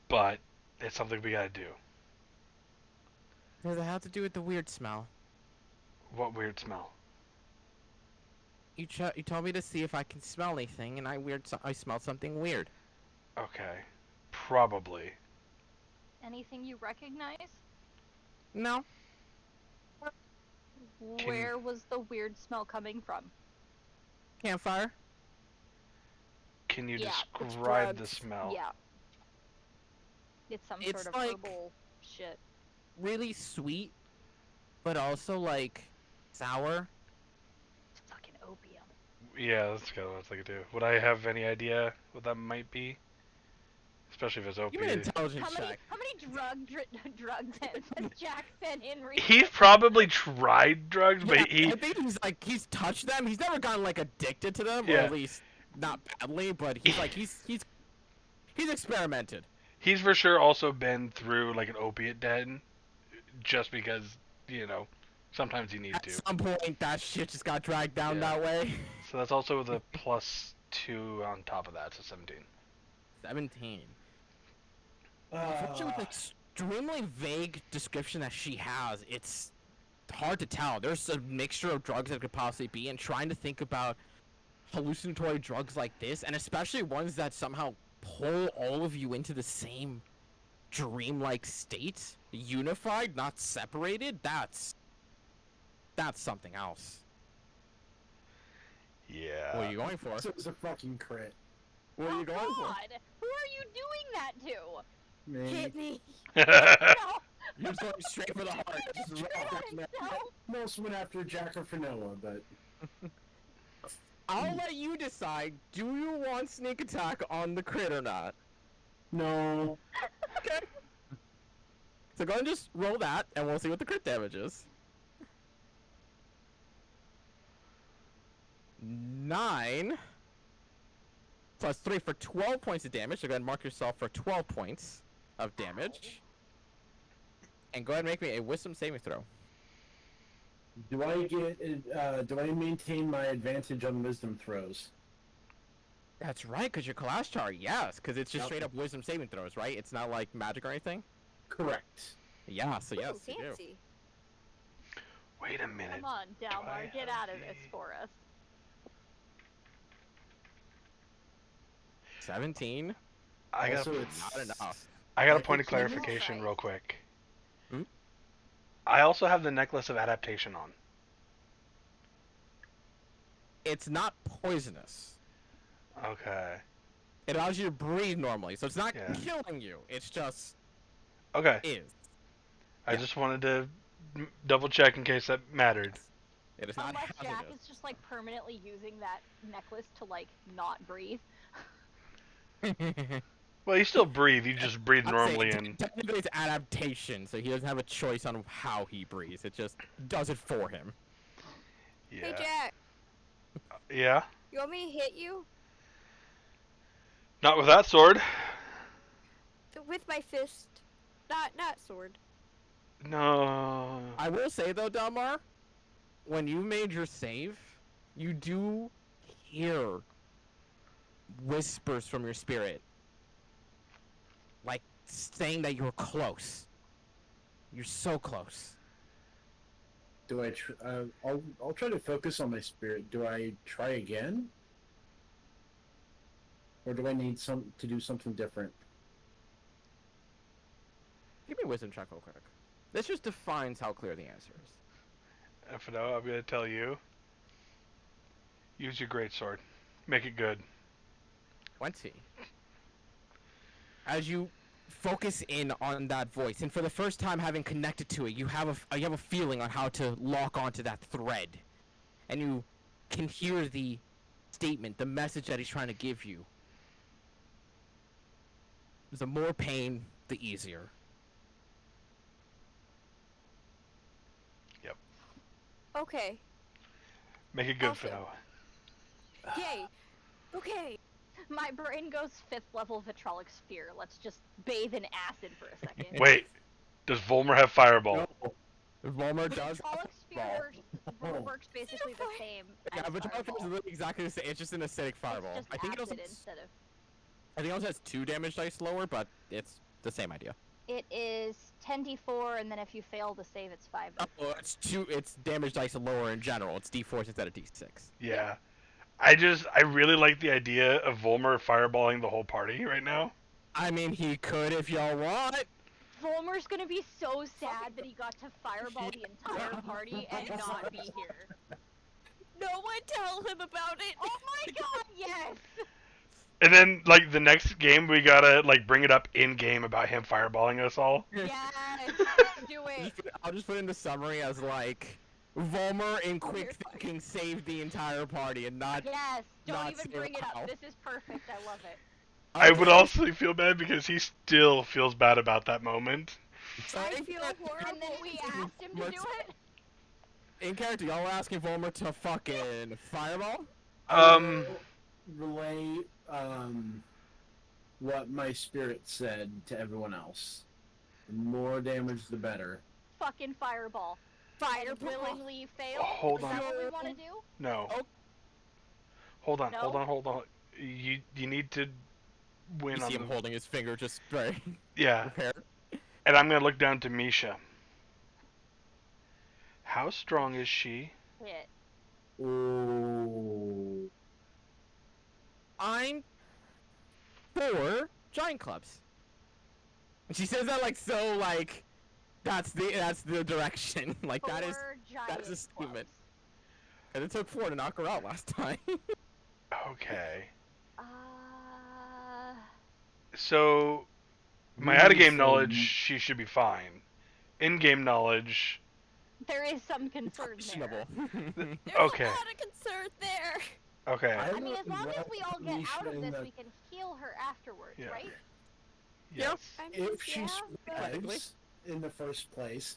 but it's something we gotta do. Does it have to do with the weird smell? What weird smell? You told me to see if I can smell anything, and I smelled something weird. Okay, probably. Anything you recognize? No. Where was the weird smell coming from? Campfire. Can you Yeah, it's describe the drugs. smell? Yeah. It's some It's sort of like- herbal shit. Really sweet, but also like sour. It's fucking opium. Yeah, that's kind of what I was thinking too. Would I have any idea what that might be? Especially if it's Give me an opiate. intelligence How many check. drugs has Jack been in recently? He's probably tried drugs, Yeah, but he I think he's touched them. He's never gotten like addicted to them, or Yeah. at least not badly. But he's experimented. he's for sure also been through like an opiate den, just because sometimes you need At to. some point, that shit just got dragged down Yeah. that way. So that's also the +2 on top of that, so 17. 17. Unfortunately, with the extremely vague description that she has, it's hard to tell. There's a mixture of drugs that it could possibly be, and trying to think about hallucinatory drugs like this, and especially ones that somehow pull all of you into the same dreamlike state, unified, not separated, that's something else. Yeah. What are you going for? So it was a fucking crit. What are you going for? God, who are you doing that to? Man. Hit me. No, You're just going straight for the heart. Just Shit right on up in there. himself. Most went after Jack or Fanoa, but I'll let you decide. Do you want sneak attack on the crit or not? no. Okay. So go ahead and just roll that, and we'll see what the crit damage is. 9 plus 3 for 12 points of damage. So go ahead and mark yourself for 12 points of damage. And go ahead and make me a wisdom saving throw. Do I get? Do I maintain my advantage on wisdom throws? That's right, because you're Kalashtar, yes, because it's just Yep. straight up wisdom saving throws, right? It's not like magic or anything? Correct. Yeah, so yes, Ooh, you do. fancy. Wait a minute. Come on, I Dalmar, get have out of this a- for us. 17. I got. Also, it's Not enough. I got a I point of think you- clarification real quick. Hmm? I also have the necklace of adaptation on. It's not poisonous. Okay. It allows you to breathe normally, so it's not Yeah. killing you. It's just Okay. is. I Yeah. just wanted to double check in case that mattered. It is not Unless Jack hazardous. is just like permanently using that necklace to like not breathe. Well, you still breathe. You just breathe I'm normally saying, and. technically it's adaptation, so he doesn't have a choice on how he breathes. It just does it for him. Hey Yeah. Jack, Yeah. you want me to hit you Not with that sword. with my fist? Not sword. No. I will say though, Dalmar, when you made your save, you do hear whispers from your spirit, like saying that you're close. You're so close. Do I? I'll try to focus on my spirit. Do I try again, or do I need to do something different? Give me a wisdom check real quick. This just defines how clear the answer is. If no, I'm gonna tell you. Use your great sword. Make it good. 20. As you focus in on that voice, and for the first time having connected to it, you have a feeling on how to lock onto that thread, and you can hear the statement, the message that he's trying to give you. The more pain, the easier. Okay. Make it good, Also- Fido. Yay. Okay. My brain goes 5th level vitrolic sphere. Let's just bathe in acid for a second. Wait. Does Volmer have fireball? No. Volmer does. Vitrolic sphere works basically the same Yeah, as but is fireball. literally exactly the same. It's just an acidic fireball. It's just I think it also. acid instead of. I think it also has 2 damage dice lower, but it's the same idea. It is 10d4, and then if you fail to save, it's 5. Oh, it's 2. It's damage dice lower in general. It's D4 instead of D6. Yeah. I really like the idea of Volmer fireballing the whole party right now. I mean, he could if y'all want. Volmer's gonna be so sad that he got to fireball the entire party and not be here. No one tell him about it. Oh my god, yes! And then, like, the next game, we gotta, like, bring it up in-game about him fireballing us all. Yes! Do it! I'll just put in the summary as like, Volmer in quick thinking saved the entire party and not. Yes! Don't Not even say bring it how. up. This is perfect. I love it. I would also feel bad because he still feels bad about that moment. I feel horrible. And then we asked him to do it? In character, y'all were asking Volmer to fucking fireball. Relay what my spirit said to everyone else. The more damage, the better. Fucking fireball. Fireball. Willingly fail? Hold Is on. that what we want to do? No. Oh. Hold on, No? hold on. You need to win You on see the... him holding his finger just very Yeah, prepared. and I'm gonna look down to Misha. How strong is she? Hit. Ooh. I'm for giant clubs. And she says that like so like that's the direction. Like that is giant a statement. clubs. And it took 4 to knock her out last time. Okay. Uh, So, my You out-of-game say- knowledge, she should be fine. In-game knowledge, there is some concern there. Questionable. There's Okay. a lot of concern there. okay. I mean, as long as we all get out of this, that we can heal her afterwards, Yeah. right? Yes. I mean, if she yeah, survives in the first place,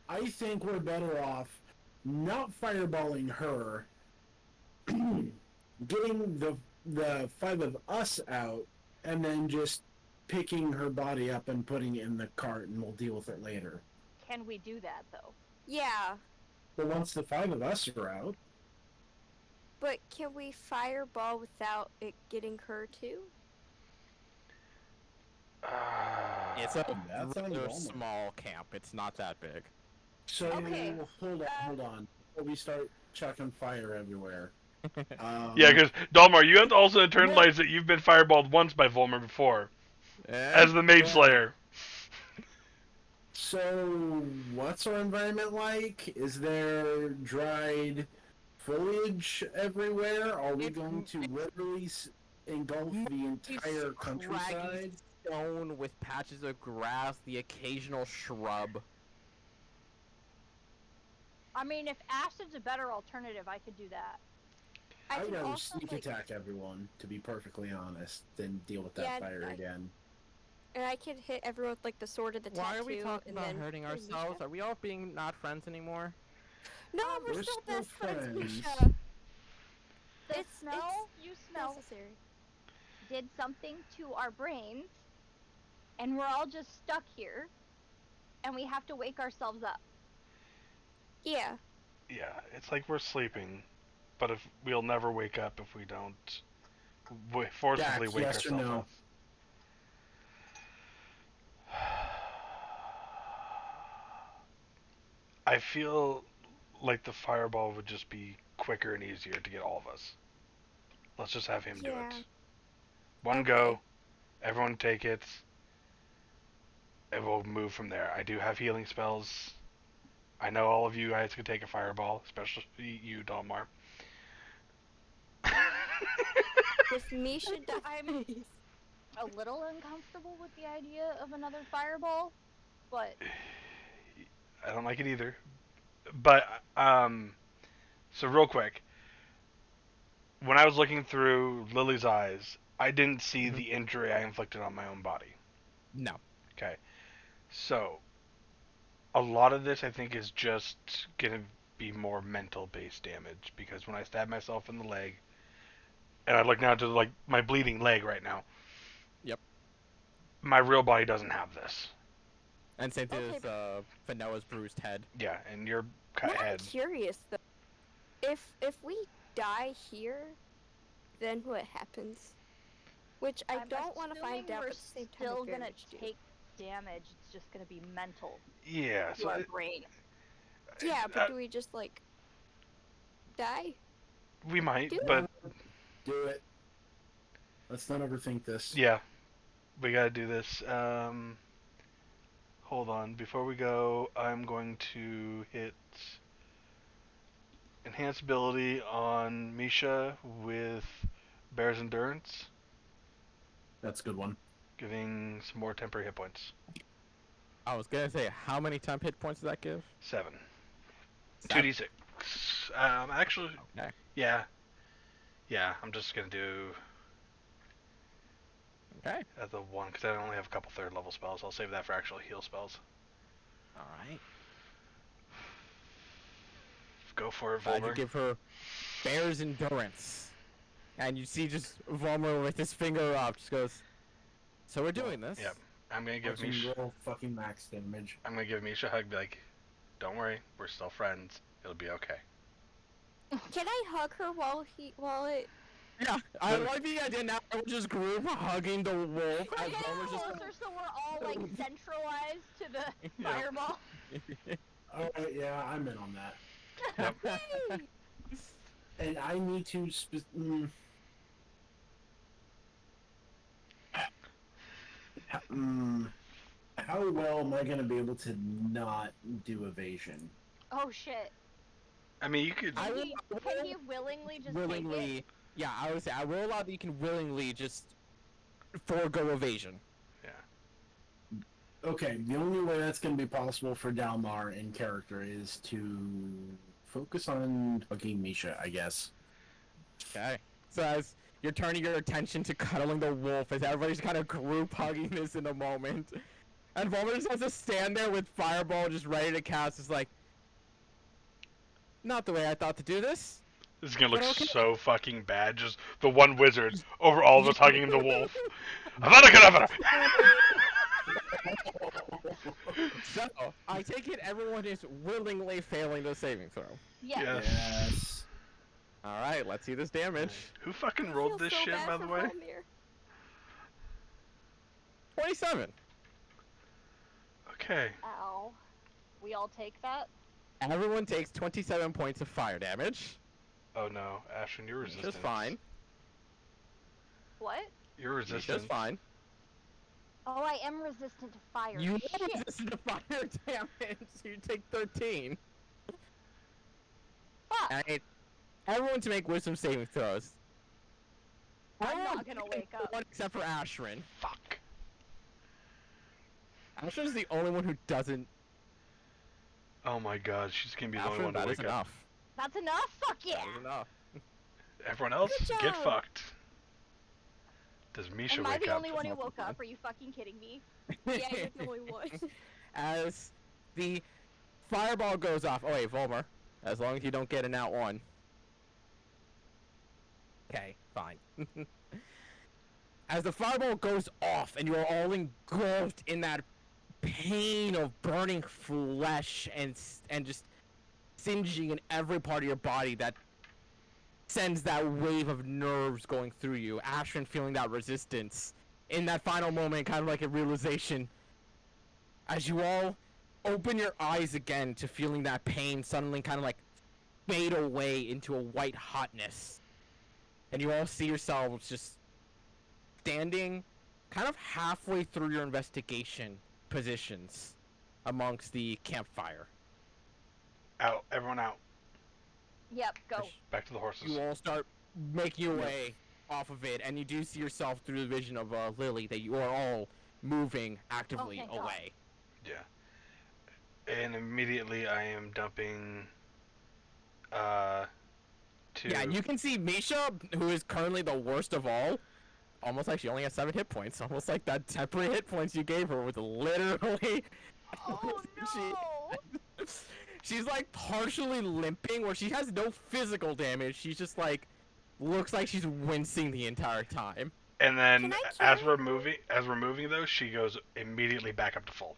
I think we're better off not fireballing her, getting the 5 of us out, and then just picking her body up and putting it in the cart, and we'll deal with it later. Can we do that though? yeah. But once the 5 of us are out, But can we fireball without it getting her too? It's a That's on rather Walmart. small camp. It's not that big. so Okay, hold on. Before we start chucking fire everywhere. Yeah, because, Dalmar, you have to also internalize that you've been fireballed once by Volmer before, as the Mage Yeah. Slayer. So, what's our environment like? Is there dried foliage everywhere? Are we going to literally engulf the entire countryside? Craggy stone with patches of grass, the occasional shrub. I mean, if acid's a better alternative, I could do that. I I'd can rather also sneak like, attack everyone, to be perfectly honest, than deal with that Yeah, fire I- again. and I can hit everyone with like the sword of the Why tattoo. are we talking and about then hurting kill ourselves? Misha. Are we all being not friends anymore? No, we're We're still still best friends, friends. Misha. The It's smell you smell necessary. did something to our brains, and we're all just stuck here, and we have to wake ourselves up. Yeah. Yeah, it's like we're sleeping, but if we'll never wake up if we don't forcibly Jack, wake yes or ourselves no? up. I feel like the fireball would just be quicker and easier to get all of us. Let's just have him do Yeah. it. One Okay. go, everyone take it, and we'll move from there. I do have healing spells. I know all of you guys could take a fireball, especially you, Dalmar. If Misha dies. A little uncomfortable with the idea of another fireball, but I don't like it either. But, so real quick, when I was looking through Lily's eyes, I didn't see Mhm. the injury I inflicted on my own body. No. Okay. So, a lot of this I think is just gonna be more mental based damage, because when I stab myself in the leg, and I look now to like my bleeding leg right now. Yep. My real body doesn't have this. And same thing Okay, as Fanoa's bruised head. Yeah, and your cut Now I'm head. curious though. If we die here, then what happens? Which I I'm don't want to find assuming out, we're but at the same time, still I very gonna much do. take damage. It's just gonna be mental Yeah, to so our brain. Yeah, but do we just like die? we might, Do but Do it. Let's not overthink this. yeah, we gotta do this. Hold on. Before we go, I'm going to hit enhance ability on Misha with Bear's Endurance, That's a good one. giving some more temporary hit points. I was gonna say, how many temp hit points does that give? 7. Seven. 2d6. Actually, Okay. yeah. Yeah, I'm just gonna do Okay. the one, because I only have a couple 3rd level spells. I'll save that for actual heal spells. Alright. Go for it, You Volmer. give her Bear's Endurance. And you see just Vollmer with his finger up just goes, so we're doing this? Yep. I'm gonna give Watch him Misha. roll fucking max damage. I'm gonna give Misha a hug. Be like, "Don't worry, we're still friends. It'll be okay." Can I hug her while it? Yeah, I like the idea now. We're just group hugging the wolf We're as getting Vollmer's just closer, so we're all like centralized to the Yeah. fireball. Alright, yeah, I'm in on that. Yay! And I need to How well am I going to be able to not do evasion? Oh shit. I mean, you could. I Can he willingly just take it? willingly, yeah, I would say I will allow that you can willingly just forego evasion. Yeah. Okay, the only way that's going to be possible for Dalmar in character is to focus on fucking Misha, I guess. Okay. So as you're turning your attention to cuddling the wolf, as everybody's kind of group hugging this in a moment, and Volmer just has to stand there with Fireball just ready to cast. It's like, not the way I thought to do this. This is gonna look But okay. so fucking bad. Just the one wizard over all of us hugging the wolf. Avada Kedavra! So, I take it everyone is willingly failing the saving throw. Yes. Yes. Yes. Alright, let's see this damage. Who fucking I rolled feel this so shit, bad by the for way? Volmir. 27. Okay. Ow. We all take that? Everyone takes 27 points of fire damage. Oh no, Ashton, you're resistant. Just fine. What? You're resistant. Just fine. Oh, I am resistant to fire. You Shit. are resistant to fire damage, so you take 13. Fuck. Alright. Everyone to make wisdom saving throws. I'm Everyone not gonna wake up. One except for Ashrin. Fuck. Ashrin's the only one who doesn't. Oh my god, she's gonna be the only Ashrin, one to that is wake up. enough. That's enough? Fuck yeah! That is enough. Everyone else, Good get job. fucked. Does Misha Am I wake the up? only one who Not woke fun. up? Are you fucking kidding me? Yeah, you're the only one. As the fireball goes off. Oh wait, Volmer. As long as you don't get an out one. Okay, fine. As the fireball goes off and you are all engulfed in that pain of burning flesh and just singeing in every part of your body that sends that wave of nerves going through you. Ashrin feeling that resistance. In that final moment, kind of like a realization. As you all open your eyes again to feeling that pain suddenly kind of like fade away into a white hotness. And you all see yourselves just standing kind of halfway through your investigation positions amongst the campfire. Out. Everyone out. Yep, go. Back to the horses. You all start making your way off of it, and you do see yourself through the vision of Lily that you are all moving actively thank God. away. Yeah. And immediately I am dumping to Yeah, and you can see Misha, who is currently the worst of all, almost like she only has 7 hit points. Almost like that temporary hit points you gave her was literally... Oh no! She's like partially limping, where she has no physical damage. She's just like, looks like she's wincing the entire time. and then Can I as carry we're moving though, she goes immediately back up to full.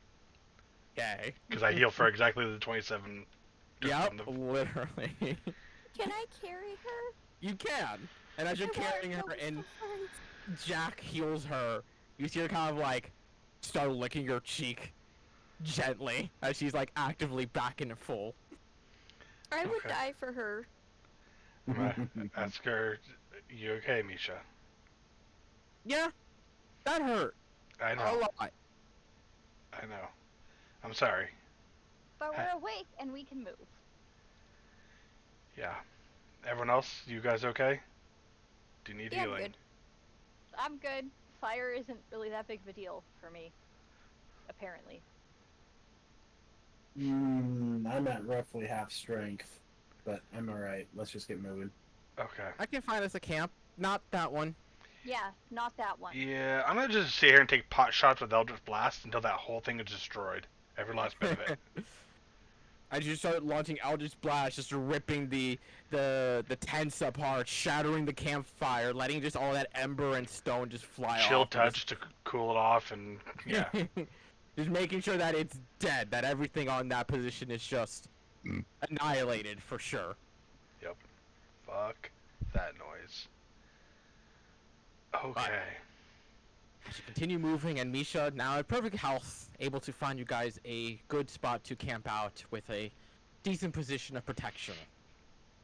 Okay. Because I heal for exactly the 27. just Yep, from the- literally. Can I carry her? You can. And as you're I wanna carrying go her with and the friends. Jack heals her, you see her kind of like start licking your cheek gently as she's like actively back into full. I would Okay. die for her. I'm gonna ask her, you okay, Misha? Yeah, that hurt I a know. lot. I know. I'm sorry. But we're awake and we can move. Yeah. Everyone else, you guys okay? Do you need Yeah, I'm healing? good. I'm good. Fire isn't really that big of a deal for me. Apparently. I'm at roughly half strength, but I'm alright. Let's just get moving. Okay. I can find us a camp. Not that one. Yeah, not that one. Yeah, I'm gonna just sit here and take pot shots with Eldritch Blast until that whole thing is destroyed. Every last bit of it. As you start launching Eldritch Blast, just ripping the tents apart, shattering the campfire, letting just all that ember and stone just fly Chill off. touch to cool it off, and yeah. Just making sure that it's dead, that everything on that position is just annihilated for sure. Yep. Fuck that noise. Okay. As you continue moving, and Misha, now at perfect health, able to find you guys a good spot to camp out with a decent position of protection.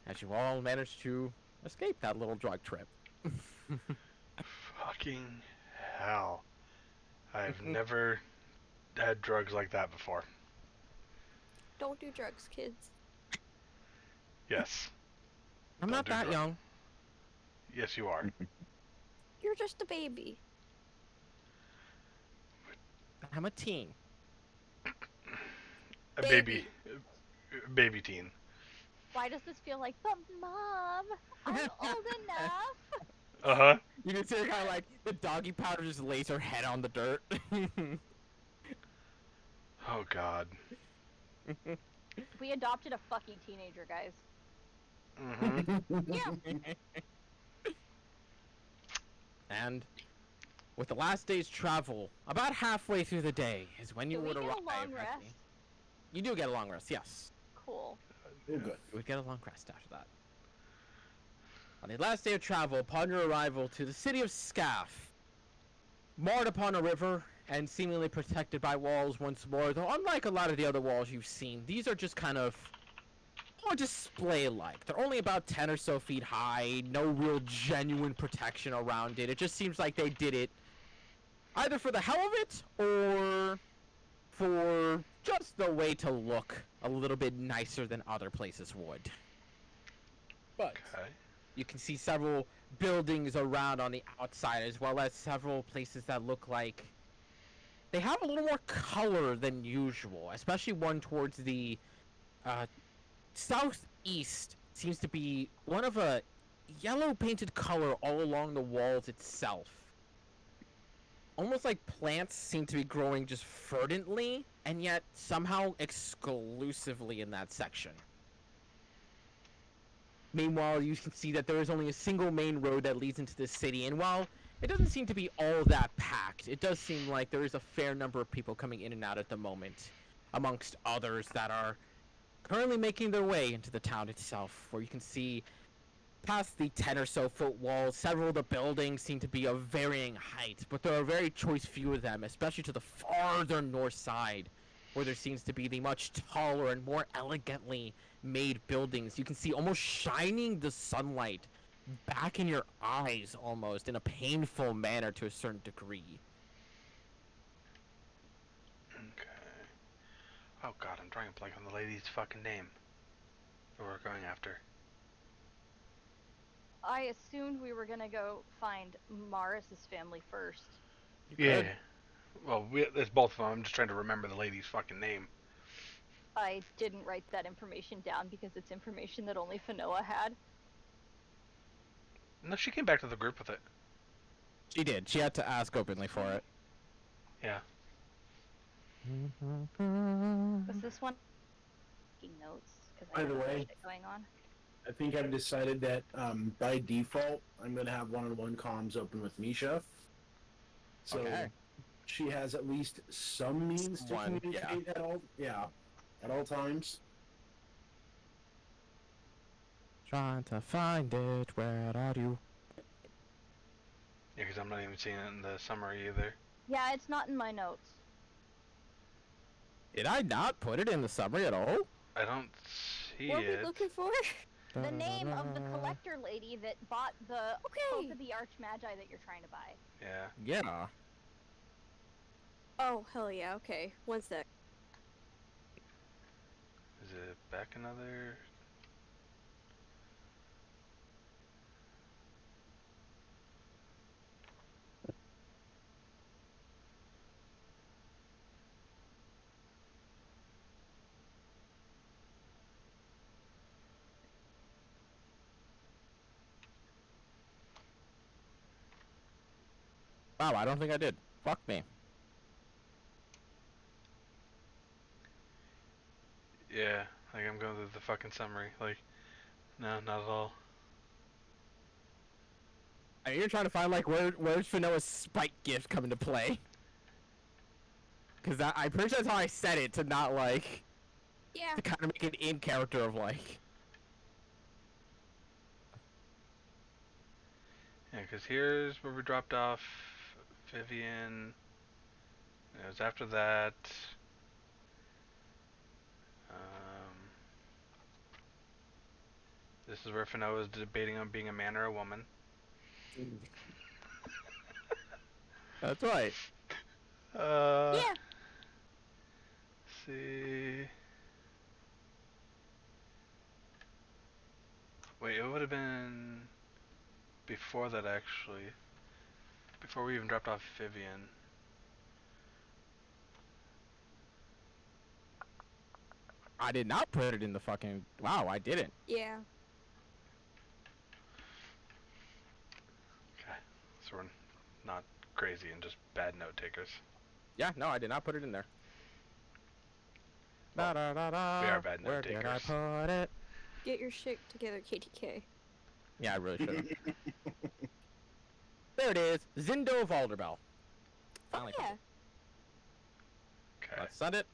As you all manage to escape that little drug trip. Fucking hell. I've never had drugs like that before. Don't do drugs, kids. Yes. I'm Don't not do that drugs. young. Yes, you are. You're just a baby. I'm a teen. A baby. Baby teen. Why does this feel like, but mom, I'm old enough? Uh-huh. You can see her kind of like the doggy powder just lays her head on the dirt. Oh, God. We adopted a fucking teenager, guys. Mm-hmm. Yeah. And with the last day's travel, about halfway through the day is when you Do we would get arrive. a long at rest? the- You do get a long rest, yes. Cool. Oh, good. You would get a long rest after that. On the last day of travel, upon your arrival to the city of Scaff, moored upon a river and seemingly protected by walls once more, though unlike a lot of the other walls you've seen, these are just kind of more display-like. They're only about 10 or so feet high, no real genuine protection around it. It just seems like they did it either for the hell of it or for just the way to look a little bit nicer than other places would. But Okay. you can see several buildings around on the outside, as well as several places that look like they have a little more color than usual, especially one towards the uh, southeast seems to be one of a yellow painted color all along the walls itself. Almost like plants seem to be growing just verdantly, and yet somehow exclusively in that section. Meanwhile, you can see that there is only a single main road that leads into the city, and while it doesn't seem to be all that packed, it does seem like there is a fair number of people coming in and out at the moment, amongst others that are currently making their way into the town itself, where you can see past the 10 or so foot walls, several of the buildings seem to be of varying height, but there are a very choice few of them, especially to the farther north side, where there seems to be the much taller and more elegantly made buildings. You can see almost shining the sunlight back in your eyes almost in a painful manner to a certain degree. Okay. Oh, God, I'm drawing a blank on the lady's fucking name that we're going after. I assumed we were gonna go find Maris's family first. You Yeah. could. Well, it's both of them. I'm just trying to remember the lady's fucking name. I didn't write that information down because it's information that only Fanoa had. No, she came back to the group with it. She did. She had to ask openly for it. Yeah. Was this one taking notes? Because I By have the other way- shit going on. I think I've decided that by default, I'm going to have one-on-one comms open with Misha. So Okay. she has at least some means to One, communicate at all times. Trying to find it. Where are you? Yeah, because I'm not even seeing it in the summary either. Yeah, it's not in my notes. Did I not put it in the summary at all? I don't see What are we it. looking for? The name of the collector lady that bought the Okay. Cult of the Archmagi that you're trying to buy. Yeah. Yeah. Oh, hell yeah, okay. One sec. Is it back another? Wow, I don't think I did. Fuck me. Yeah. Like, I'm going through the fucking summary. Like, no, not at all. I mean, you're trying to find like where's Fanoa's spike gift come into play? Because I'm pretty sure that's how I said it to not like Yeah. to kind of make an in character of like. Yeah, because here's where we dropped off Vivian. It was after that. This is where Fanoa is debating on being a man or a woman. That's right. Yeah. See. Wait, it would have been before that actually. Before we even dropped off Vivian. I did not put it in the fucking. Wow, I didn't. Yeah. Okay, so we're not crazy and just bad note takers. Yeah, no, I did not put it in there. Well, Da, da, da, da. we are bad Where note did I takers. put it? Get your shit together, KTK. Yeah, I really should have. There it is. Zindo Valderbell. Finally Oh, found yeah. it. Okay. Let's send it.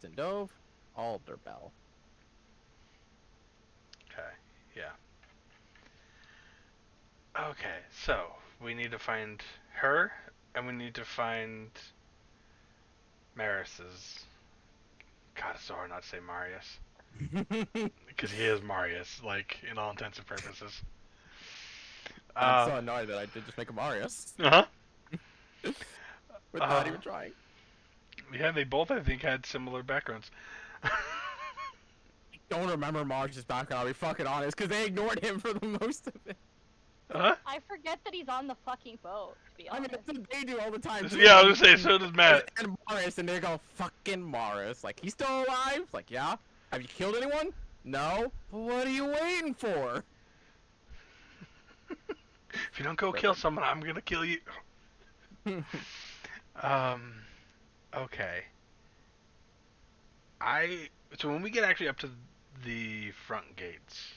Zindove Alderbell. Okay. Yeah. Okay, so we need to find her, and we need to find Maris's. God, it's so hard not to say Marius. Because he is Marius, like, in all intents and purposes. I'm so annoyed that I did just make a Marius. Uh-huh. Without even trying. Yeah, they both, I think, had similar backgrounds. Don't remember Marius' background, I'll be fucking honest, because they ignored him for the most of it. Huh? I forget that he's on the fucking boat, to be I mean, honest. that's what they do all the time. too. Yeah, I was gonna say, so does Matt. And Marius, and they go, fucking Marius. Like, he's still alive? Like, yeah. Have you killed anyone? No. Well, what are you waiting for? If you don't go kill someone, I'm gonna kill you. Okay. So when we get actually up to the front gates,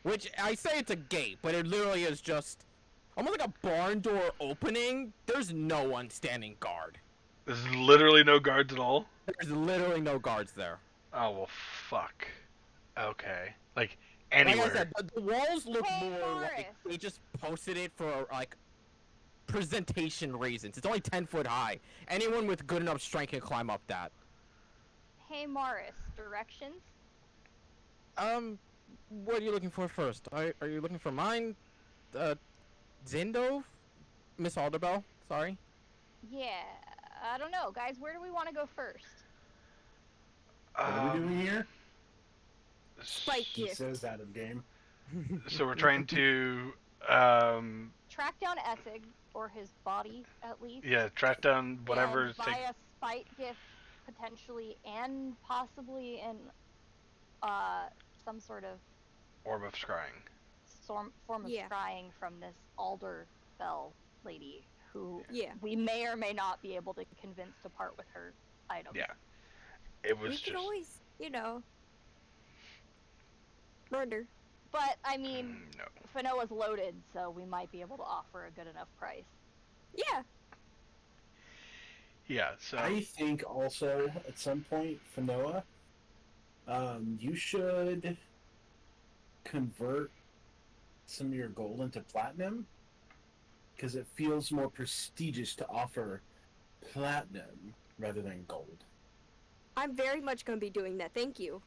Which, I say it's a gate, but it literally is just almost like a barn door opening. There's no one standing guard. there's literally no guards at all. There's literally no guards there. Oh well, fuck. Okay, like anywhere. Like I said, the walls look Hey, more like Morris. they just posted it for, like, presentation reasons. It's only 10 foot high. Anyone with good enough strength can climb up that. Hey, Morris, directions? What are you looking for first? Are you looking for mine? Zindo? Miss Alderbell? Sorry. Yeah, I don't know, guys. Where do we want to go first? What are we doing here? Spike He gift. says that in game. So we're trying to, Track down Essig, or his body, at least. yeah, track down whatever. And buy a spite gift, potentially, and possibly in some sort of Orb of Scrying. form of Yeah. scrying from this Alder Bell lady, who Yeah. we may or may not be able to convince to part with her items. Yeah. It was We just. can always, murder. But, I mean, No. Fanoa's loaded, so we might be able to offer a good enough price. Yeah. Yeah. So. I think also at some point, Fanoa, you should convert some of your gold into platinum because it feels more prestigious to offer platinum rather than gold. I'm very much going to be doing that. Thank you.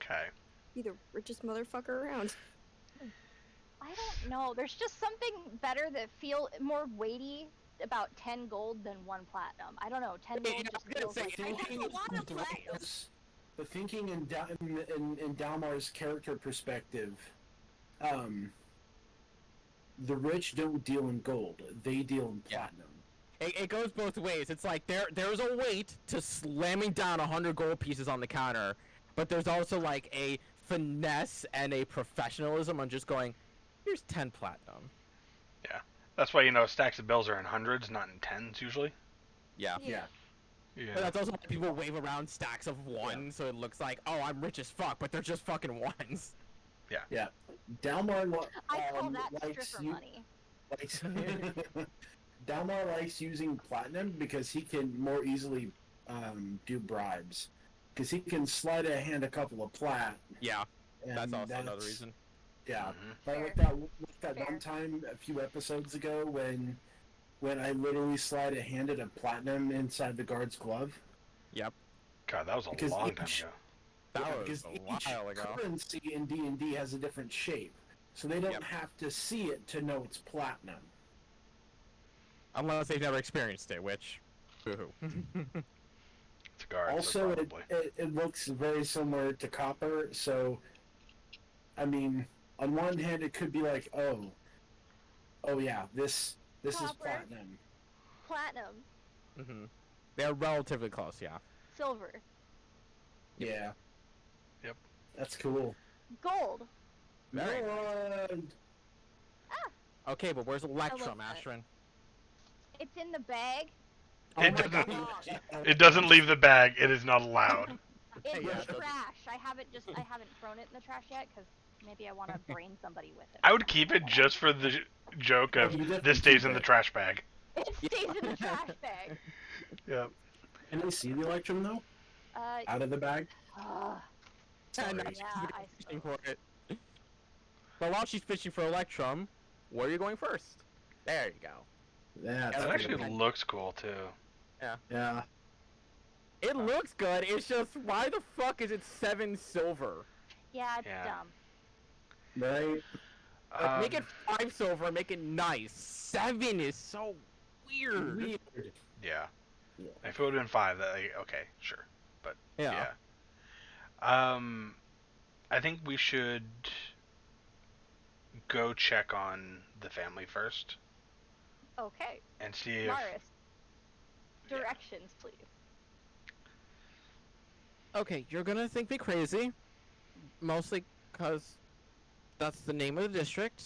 Okay. Be the richest motherfucker around. I don't know. There's just something better that feel more weighty about 10 gold than 1 platinum. I don't know. 10 Yeah, gold I just was gonna feels say, like I have a lot of platinum. The thinking in Dalmar's character perspective, the rich don't deal in gold; they deal in Yeah. platinum. It goes both ways. It's like there's a weight to slamming down 100 gold pieces on the counter, but there's also like a finesse and a professionalism on just going, here's 10 platinum. That's why stacks of bills are in hundreds, not in tens usually. Yeah. Yeah. Yeah. But that's also why people wave around stacks of ones, so it looks like, oh, I'm rich as fuck, but they're just fucking ones. Dalmar I call that likes stripper you. money. Likes, Dalmar likes using platinum because he can more easily do bribes. Because he can sleight of hand a couple of plat. Yeah, And that's also another reason. Yeah, Mhm. like Fair. that Fair. one time a few episodes ago when I literally sleight of handed a platinum inside the guard's glove. God, that was a Because long time each- ago. That Yeah, was because a each while ago. currency in D&D has a different shape, so they don't Yep. have to see it to know it's platinum. unless they've never experienced it, which, boo-hoo. It's a guard, so Also, probably. it looks very similar to copper, so I mean, on one hand, it could be like, oh yeah, this is Copper. platinum. Platinum. hmm They're relatively close, yeah. Silver. Yeah. Yep. That's cool. Gold. Very nice. Okay, but where's Electrum, that. Ashrin? It's in the bag. Oh It my doesn't- god. It doesn't leave the bag. It is not allowed. In Yeah, the it doesn't. trash. I haven't thrown it in the trash yet because maybe I want to brain somebody with it. I would keep it just for the joke of You definitely this stays keep in the it. trash bag. It stays in the trash bag. Yep. Can I see the Electrum though? Uh, Out of the bag? ugh. And now Sorry. she's Yeah, I fishing for it. But while she's fishing for Electrum, where are you going first? There you go. That's That That actually good. looks cool too. Yeah. It looks good, it's just, why the fuck is it 7 silver? Yeah, it's Yeah. dumb. Right? Like, make it 5 silver, make it nice. 7 is so weird. Weird. Yeah. Yeah. If it would have been 5, that okay, sure. But Yeah. yeah. I think we should go check on the family first Okay, and see if Maris. Directions, please. Okay, you're gonna think me crazy. Mostly because that's the name of the district.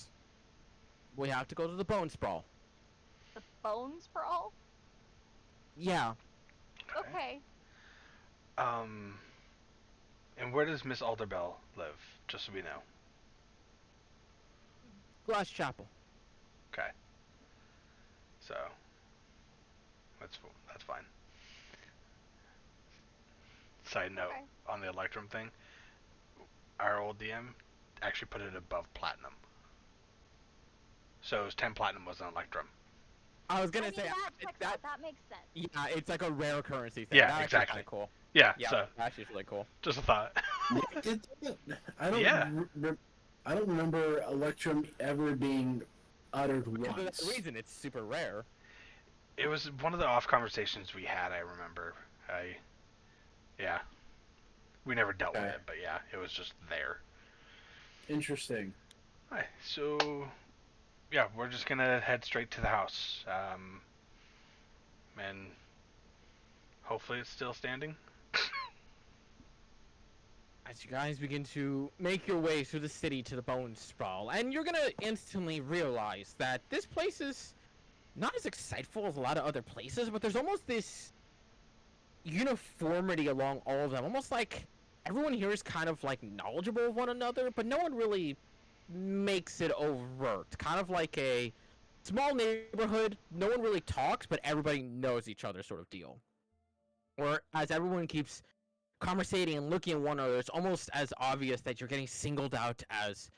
We have to go to the Bone Sprawl. The bone sprawl. Yeah. Okay. And where does Miss Alderbell live? Just so we know. Glass Chapel. Okay. So that's fine. Side note Okay. on the Electrum thing, our old DM actually put it above platinum. So it was 10 platinum was an Electrum. I was I gonna mean, say that checks out. That makes sense. yeah, it's like a rare currency thing. Yeah, That's exactly. Kind of cool. Yeah. Yeah, So actually, it's really cool. just a thought. I don't. Yeah. I don't remember Electrum ever being uttered Because of once. that reason, it's super rare. It was one of the off conversations we had. I remember. Yeah. We never dealt with Okay. it, but yeah, it was just there. Interesting. Alright, so yeah, we're just gonna head straight to the house, and hopefully it's still standing. As you guys begin to make your way through the city to the Bone Sprawl, and you're gonna instantly realize that this place is not as exciteful as a lot of other places, but there's almost this uniformity along all of them. Almost like everyone here is kind of like knowledgeable of one another, but no one really makes it overt. Kind of like a small neighborhood, no one really talks, but everybody knows each other sort of deal. Or as everyone keeps conversating and looking at one another, it's almost as obvious that you're getting singled out as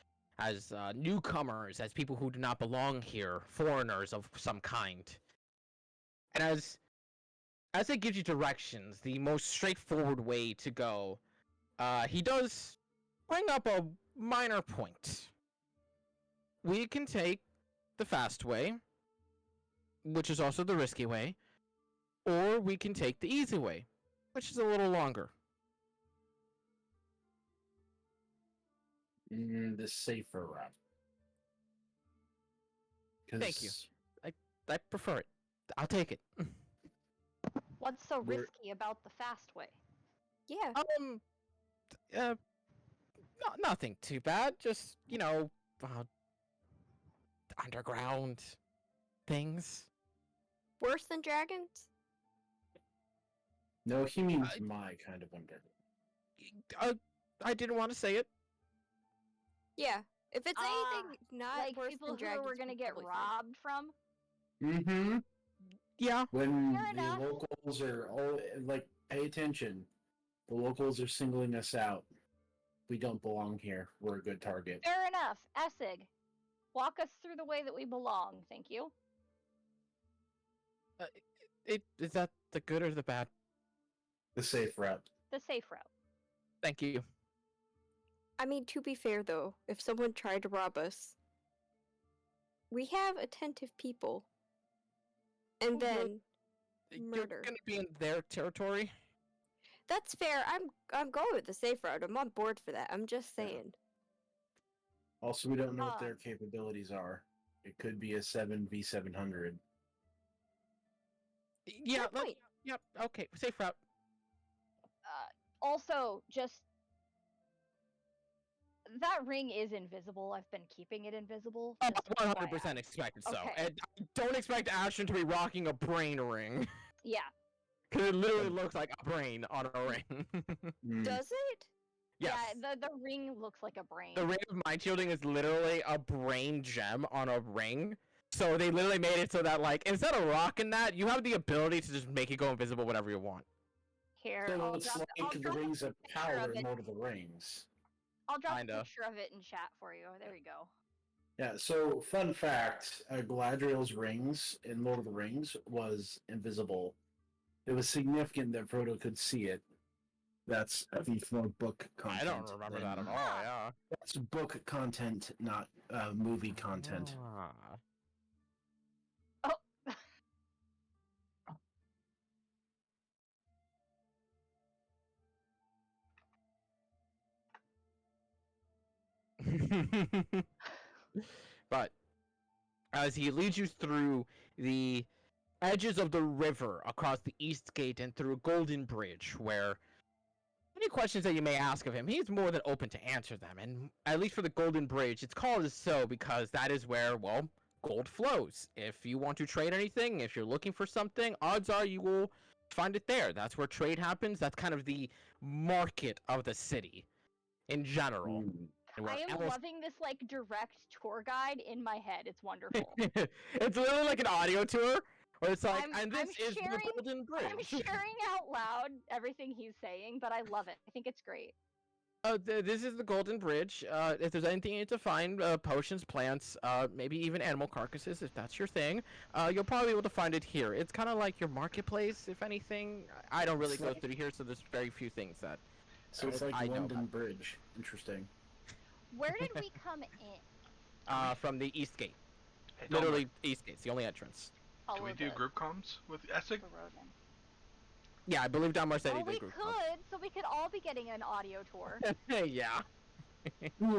newcomers, as people who do not belong here, foreigners of some kind. And as it gives you directions, the most straightforward way to go, he does bring up a minor point. We can take the fast way, which is also the risky way, or we can take the easy way, which is a little longer. The safer route. Thank you. I prefer it. I'll take it. What's so We're- risky about the fast way? Yeah. Nothing too bad. Just, underground things. Worse than dragons? No, he means my kind of under. I didn't want to say it. Yeah. If it's Ah, anything not Like worse people than who dragons, we're gonna we're get totally fine. robbed from? Mm-hmm. Yeah. When Fair the enough. locals are all like, pay attention. The locals are singling us out. We don't belong here. We're a good target. Fair enough. Essig, walk us through the way that we belong. Thank you. Is that the good or the bad? The safe route. The safe route. Thank you. I mean, to be fair though, if someone tried to rob us, we have attentive people. and Well, then You're murder. gonna be in their territory. That's fair. I'm going with the safe route. I'm on board for that. I'm just Yeah. saying. Also, we don't know what their Um, capabilities are. It could be a 7v700. Yeah. Good point. Yep. Okay. Safe route. Also, just that ring is invisible. I've been keeping it invisible. Just 100% FYI. expected so. Okay. And don't expect Ashton to be rocking a brain ring. Yeah. Because it literally looks like a brain on a ring. Mm. Does it? Yes. Yeah, the ring looks like a brain. The ring of mind shielding is literally a brain gem on a ring. So they literally made it so that, like, instead of rocking that, you have the ability to just make it go invisible whenever you want. Here, So I'll it's drop, like the drop Rings a of picture Power of in it. Lord of the Rings. I'll drop Kinda. a picture of it in chat for you. There you go. Yeah, so fun fact, Galadriel's rings in Lord of the Rings was invisible. It was significant that Frodo could see it. That's, I think, more book content. I don't remember that at than- all, Ah. yeah. That's book content, not movie content. Ah. Oh. But as he leads you through the edges of the river across the East Gate and through Golden Bridge, where any questions that you may ask of him, he's more than open to answer them. And at least for the Golden Bridge, it's called so because that is where, well, gold flows. If you want to trade anything, if you're looking for something, odds are you will find it there. That's where trade happens. That's kind of the market of the city in general. Mm. And where I am else- loving this like direct tour guide in my head. It's wonderful. It's literally like an audio tour where it's like, I'm- and this I'm is sharing- the Golden Bridge. I'm sharing out loud everything he's saying, but I love it. I think it's great. This is the Golden Bridge. If there's anything you need to find, potions, plants, maybe even animal carcasses, if that's your thing, you'll probably be able to find it here. It's kind of like your marketplace, if anything. I don't really It's go like- through here, so there's very few things that. So it's like I know London that. Bridge. Interesting. Where did we come in? From the East Gate. Hey, Delmer, Literally, East Gate's the only entrance. can we Follow do the- group comms with Essig? the road in. Yeah, I believe Dalmar said Oh, he we did could, group so we could all be getting an audio tour. comms. Yeah.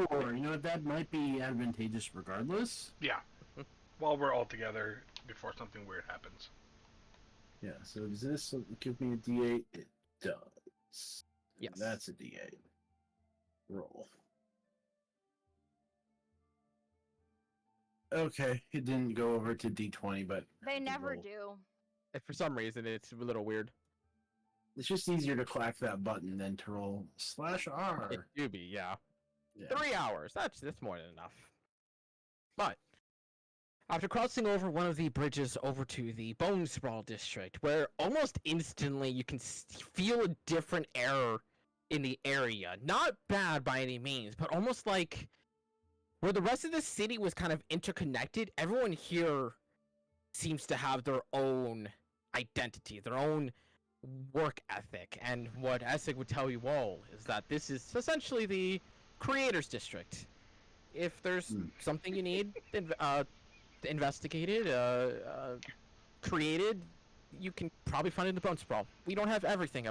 Or, you know what, that might be advantageous regardless. Yeah. While we're all together before something weird happens. Yeah, so does this give me a D8? It does. Yes. That's a D8. Roll. Okay, it didn't go over to D20, but They I can never roll. do. If for some reason, it's a little weird. It's just easier to clack that button than to roll /R. It do be, yeah. Yeah. 3 hours. That's more than enough. But after crossing over one of the bridges over to the Bone Sprawl district, where almost instantly you can feel a different air in the area. Not bad by any means, but almost like where the rest of the city was kind of interconnected, everyone here seems to have their own identity, their own work ethic. And what Essig would tell you all is that this is essentially the Creators District. If there's Hmm. something you need investigated, created, you can probably find it in the Bone Sprawl. We don't have everything,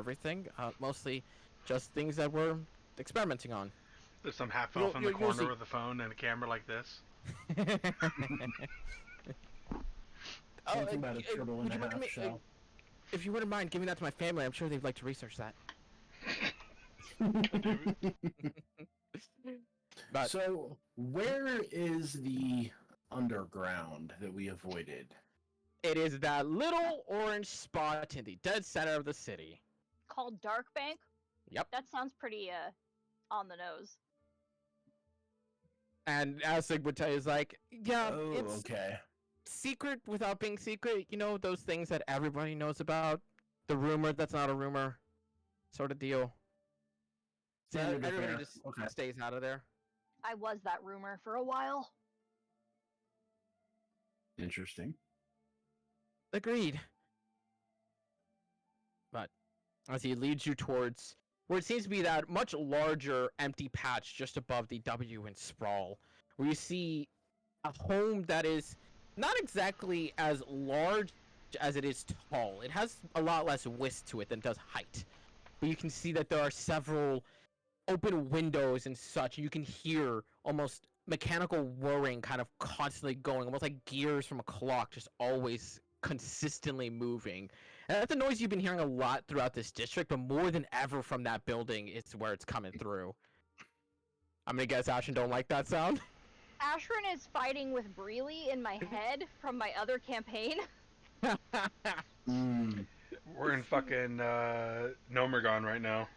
mostly just things that we're experimenting on. There's some half You'll- elf in the you'll corner see. with a phone and a camera like this. Something about a if- turtle would and a you mind half me- shell. If you wouldn't mind giving that to my family, I'm sure they'd like to research that. But So, where is the underground that we avoided? it is that little orange spot in the dead center of the city. Called Dark Bank. Yep. That sounds pretty on the nose. And Essig would tell you, is like, yeah, Oh, it's okay. secret without being secret. You know, those things that everybody knows about. The rumor that's not a rumor sort of deal. So Standard everybody affair. just Okay. stays out of there. I was that rumor for a while. Interesting. Agreed. But as he leads you towards where it seems to be that much larger empty patch just above the W in Sprawl, where you see a home that is not exactly as large as it is tall. It has a lot less width to it than it does height. But you can see that there are several open windows and such. You can hear almost mechanical whirring kind of constantly going, almost like gears from a clock, just always consistently moving. And that's a noise you've been hearing a lot throughout this district, but more than ever from that building, it's where it's coming through. I'm gonna guess Ashen don't like that sound. Ashrin is fighting with Breely in my head from my other campaign. Mm. We're in fucking Nomergon right now.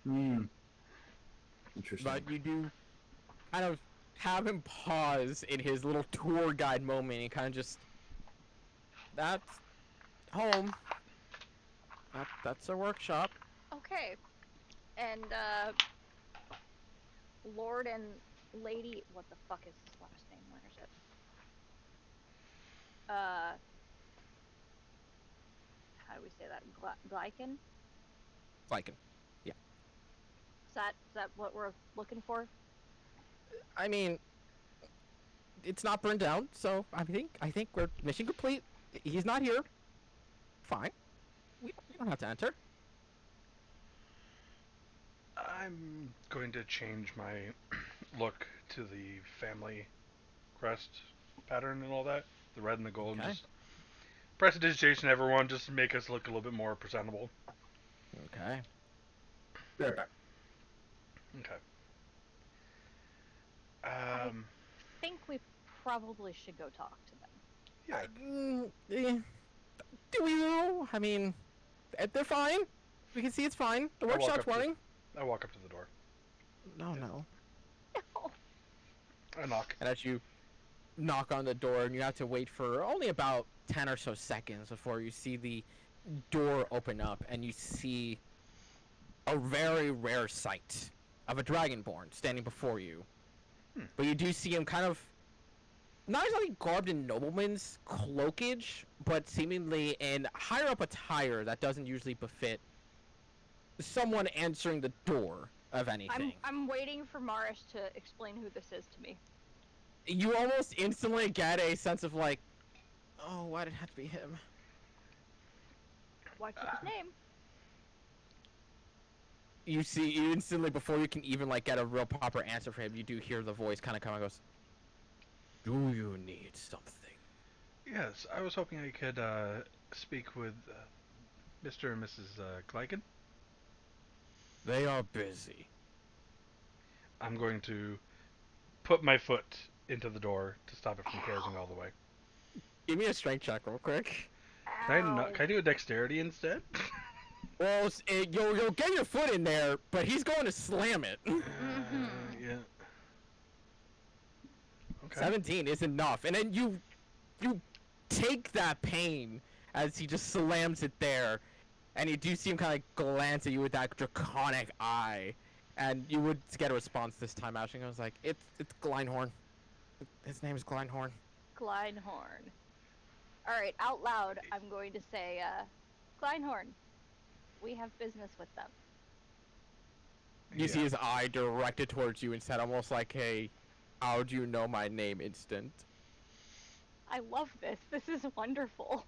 Mm. Interesting. But you do kind of have him pause in his little tour guide moment and kind of just, that's home. That's a workshop. Okay. And, Lord and Lady... What the fuck is his last name? Where is it? How do we say that? Glycan? Like, Is that what we're looking for? I mean, it's not burned down, so I think we're mission complete. He's not here. Fine. We don't have to enter. I'm going to change my look to the family crest pattern and all that. The red and the gold. Okay. Just prestidigitation everyone, just to make us look a little bit more presentable. Okay. There. Okay. I think we probably should go talk to them. Yeah. Do we know? I mean, they're fine. We can see it's fine. The I walk workshop's up to- running. I walk up to the door. No. No. I knock. And as you knock on the door, and you have to wait for only about 10 or so seconds before you see the door open up, and you see a very rare sight of a dragonborn standing before you. But you do see him kind of not exactly garbed in nobleman's cloakage, but seemingly in higher up attire that doesn't usually befit someone answering the door of anything. I'm waiting for Marish to explain who this is to me. You almost instantly get a sense of like, oh, why did it have to be him? What's his name? You see instantly before you can even like get a real proper answer for him, you do hear the voice kind of come and goes, "Do you need something?" Yes, I was hoping I could speak with Mr. and Mrs. Glycan. They are busy. I'm going to put my foot into the door to stop it from closing all the way. Give me a strength check real quick. Ow. Can I do a dexterity instead? Well, you'll get your foot in there, but he's going to slam it. Yeah. Okay. 17 is enough, and then you take that pain as he just slams it there, and you do see him kind of glance at you with that draconic eye, and you would get a response this time. Ashing, I was like, it's Gleinhorn. His name is Gleinhorn. Gleinhorn. Alright, out loud, I'm going to say, Gleinhorn, we have business with them. You see his eye directed towards you instead, almost like a, how do you know my name instant. I love this. This is wonderful.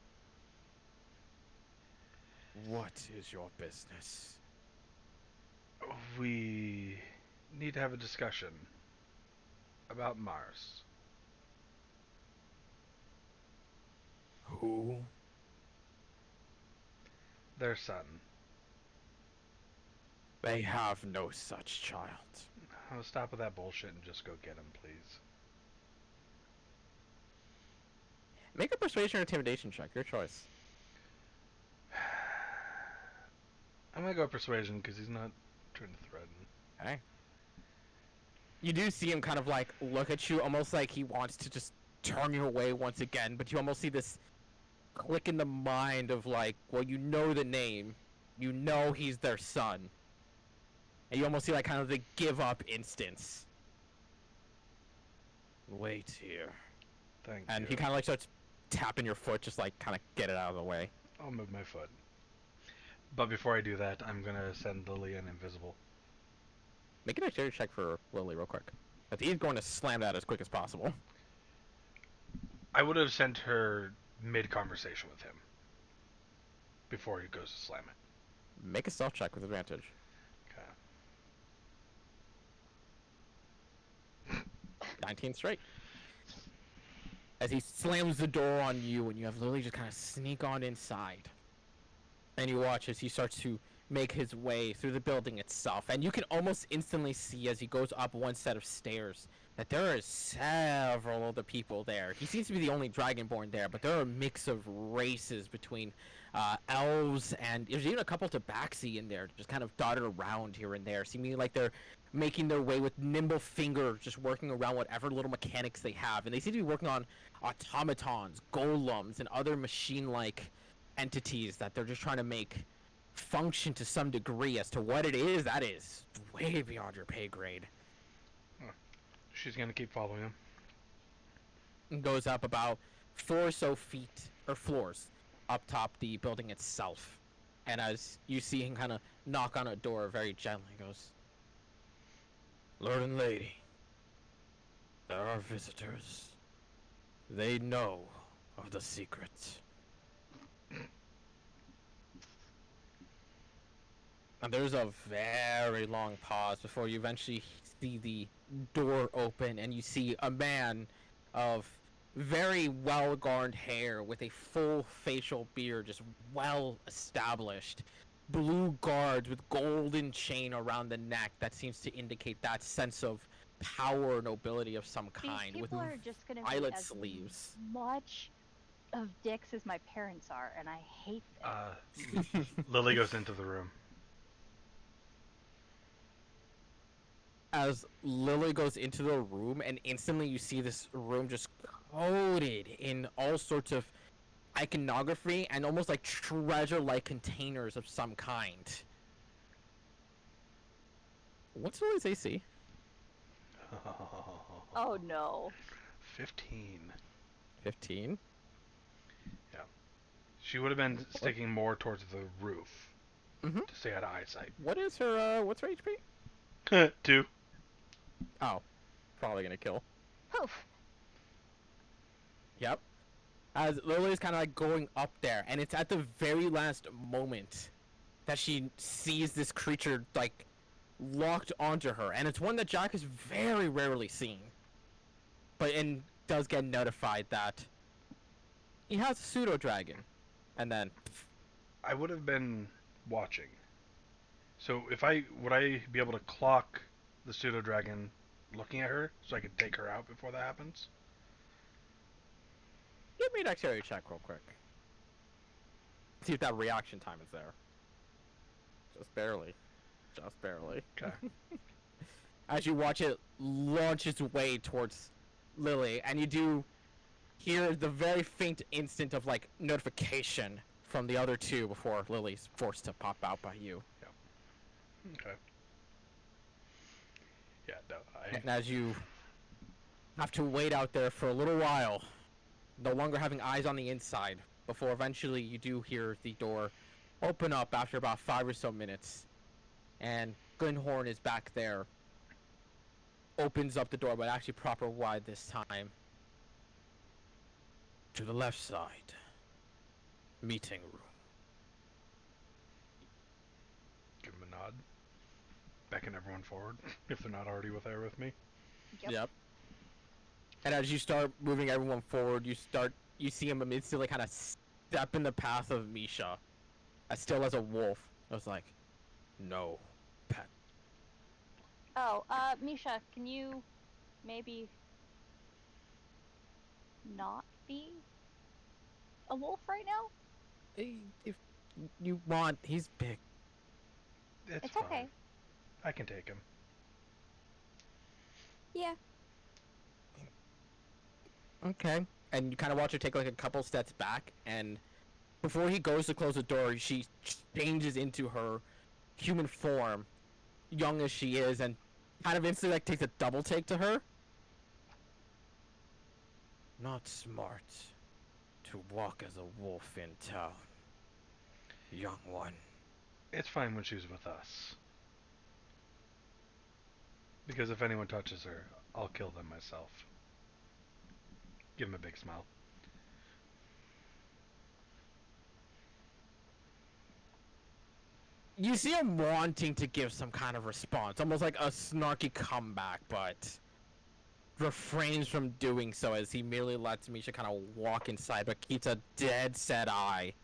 What is your business? We need to have a discussion about Mars. Who? Their son. They have no such child. Oh, stop with that bullshit and just go get him, please. Make a persuasion or intimidation check, your choice. I'm gonna go persuasion because he's not trying to threaten. Okay. You do see him kind of like look at you, almost like he wants to just turn you away once again, but you almost see this click in the mind of like, well, you know the name, you know he's their son, and you almost see like kind of the give up instance. Wait here. Thank And you. he kind of like starts tapping your foot, just like kind of get it out of the way. I'll move my foot. But before I do that, I'm gonna send Lily an invisible. Make an dexterity check for Lily real quick. But he's going to slam that as quick as possible. I would have sent her mid-conversation with him before he goes to slam it. Make a stealth check with advantage. Okay. 19 straight. As he slams the door on you, and you have Lily just kind of sneak on inside. And you watch as he starts to make his way through the building itself. And you can almost instantly see as he goes up one set of stairs that there are several other people there. He seems to be the only dragonborn there, but there are a mix of races between elves, and there's even a couple tabaxi in there, just kind of dotted around here and there, seeming like they're making their way with nimble finger, just working around whatever little mechanics they have. And they seem to be working on automatons, golems, and other machine-like entities that they're just trying to make function to some degree. As to what it is, that is way beyond your pay grade. She's gonna keep following him. And goes up about 4 or so feet, or floors, up top the building itself. And as you see him kind of knock on a door very gently, goes, "Lord and Lady, there are visitors. They know of the secret." And there's a very long pause before you eventually see the door open, and you see a man of very well-garned hair with a full facial beard, just well established, blue guards with golden chain around the neck that seems to indicate that sense of power and nobility of some kind, These with people are just gonna be violet as sleeves. much of dicks as my parents are, and I hate this. Lily goes into the room. As Lily goes into the room, and instantly you see this room just coated in all sorts of iconography and almost like treasure-like containers of some kind. What's Lily's AC? Oh no. 15. 15. She would have been sticking more towards the roof Mhm. to stay out of eyesight. What is her, what's her HP? 2. Oh, probably gonna kill. Poof. Yep. As Lily's kind of like going up there, and it's at the very last moment that she sees this creature like locked onto her, and it's one that Jack has very rarely seen, but and does get notified that he has a pseudo dragon, and then I would have been watching. So would I be able to clock the pseudo dragon looking at her so I could take her out before that happens? give me a dexterity check real quick. See if that reaction time is there. Just barely. Just barely. Okay. As you watch it launch its way towards Lily, and you do hear the very faint instant of like notification from the other two before Lily's forced to pop out by you. Okay. Yeah, no, And as you have to wait out there for a little while, no longer having eyes on the inside, before eventually you do hear the door open up after about 5 or so minutes, and Glenhorn is back there, opens up the door, but actually proper wide this time. To the left side, meeting room. give him a nod. Beckon everyone forward if they're not already there with me. Yep. And as you start moving everyone forward, you see him instantly kind of step in the path of Misha, as still as a wolf. I was like, no, pet. Oh, Misha, can you maybe not be a wolf right now? If you want, he's big. It's It's fine. okay. I can take him. Yeah. Okay. And you kind of watch her take like a couple steps back, and before he goes to close the door, she changes into her human form, young as she is, and kind of instantly like takes a double take to her. Not smart to walk as a wolf in town, young one. It's fine when she's with us. Because if anyone touches her, I'll kill them myself. Give him a big smile. You see him wanting to give some kind of response, almost like a snarky comeback, but refrains from doing so as he merely lets Misha kind of walk inside, but keeps a dead set eye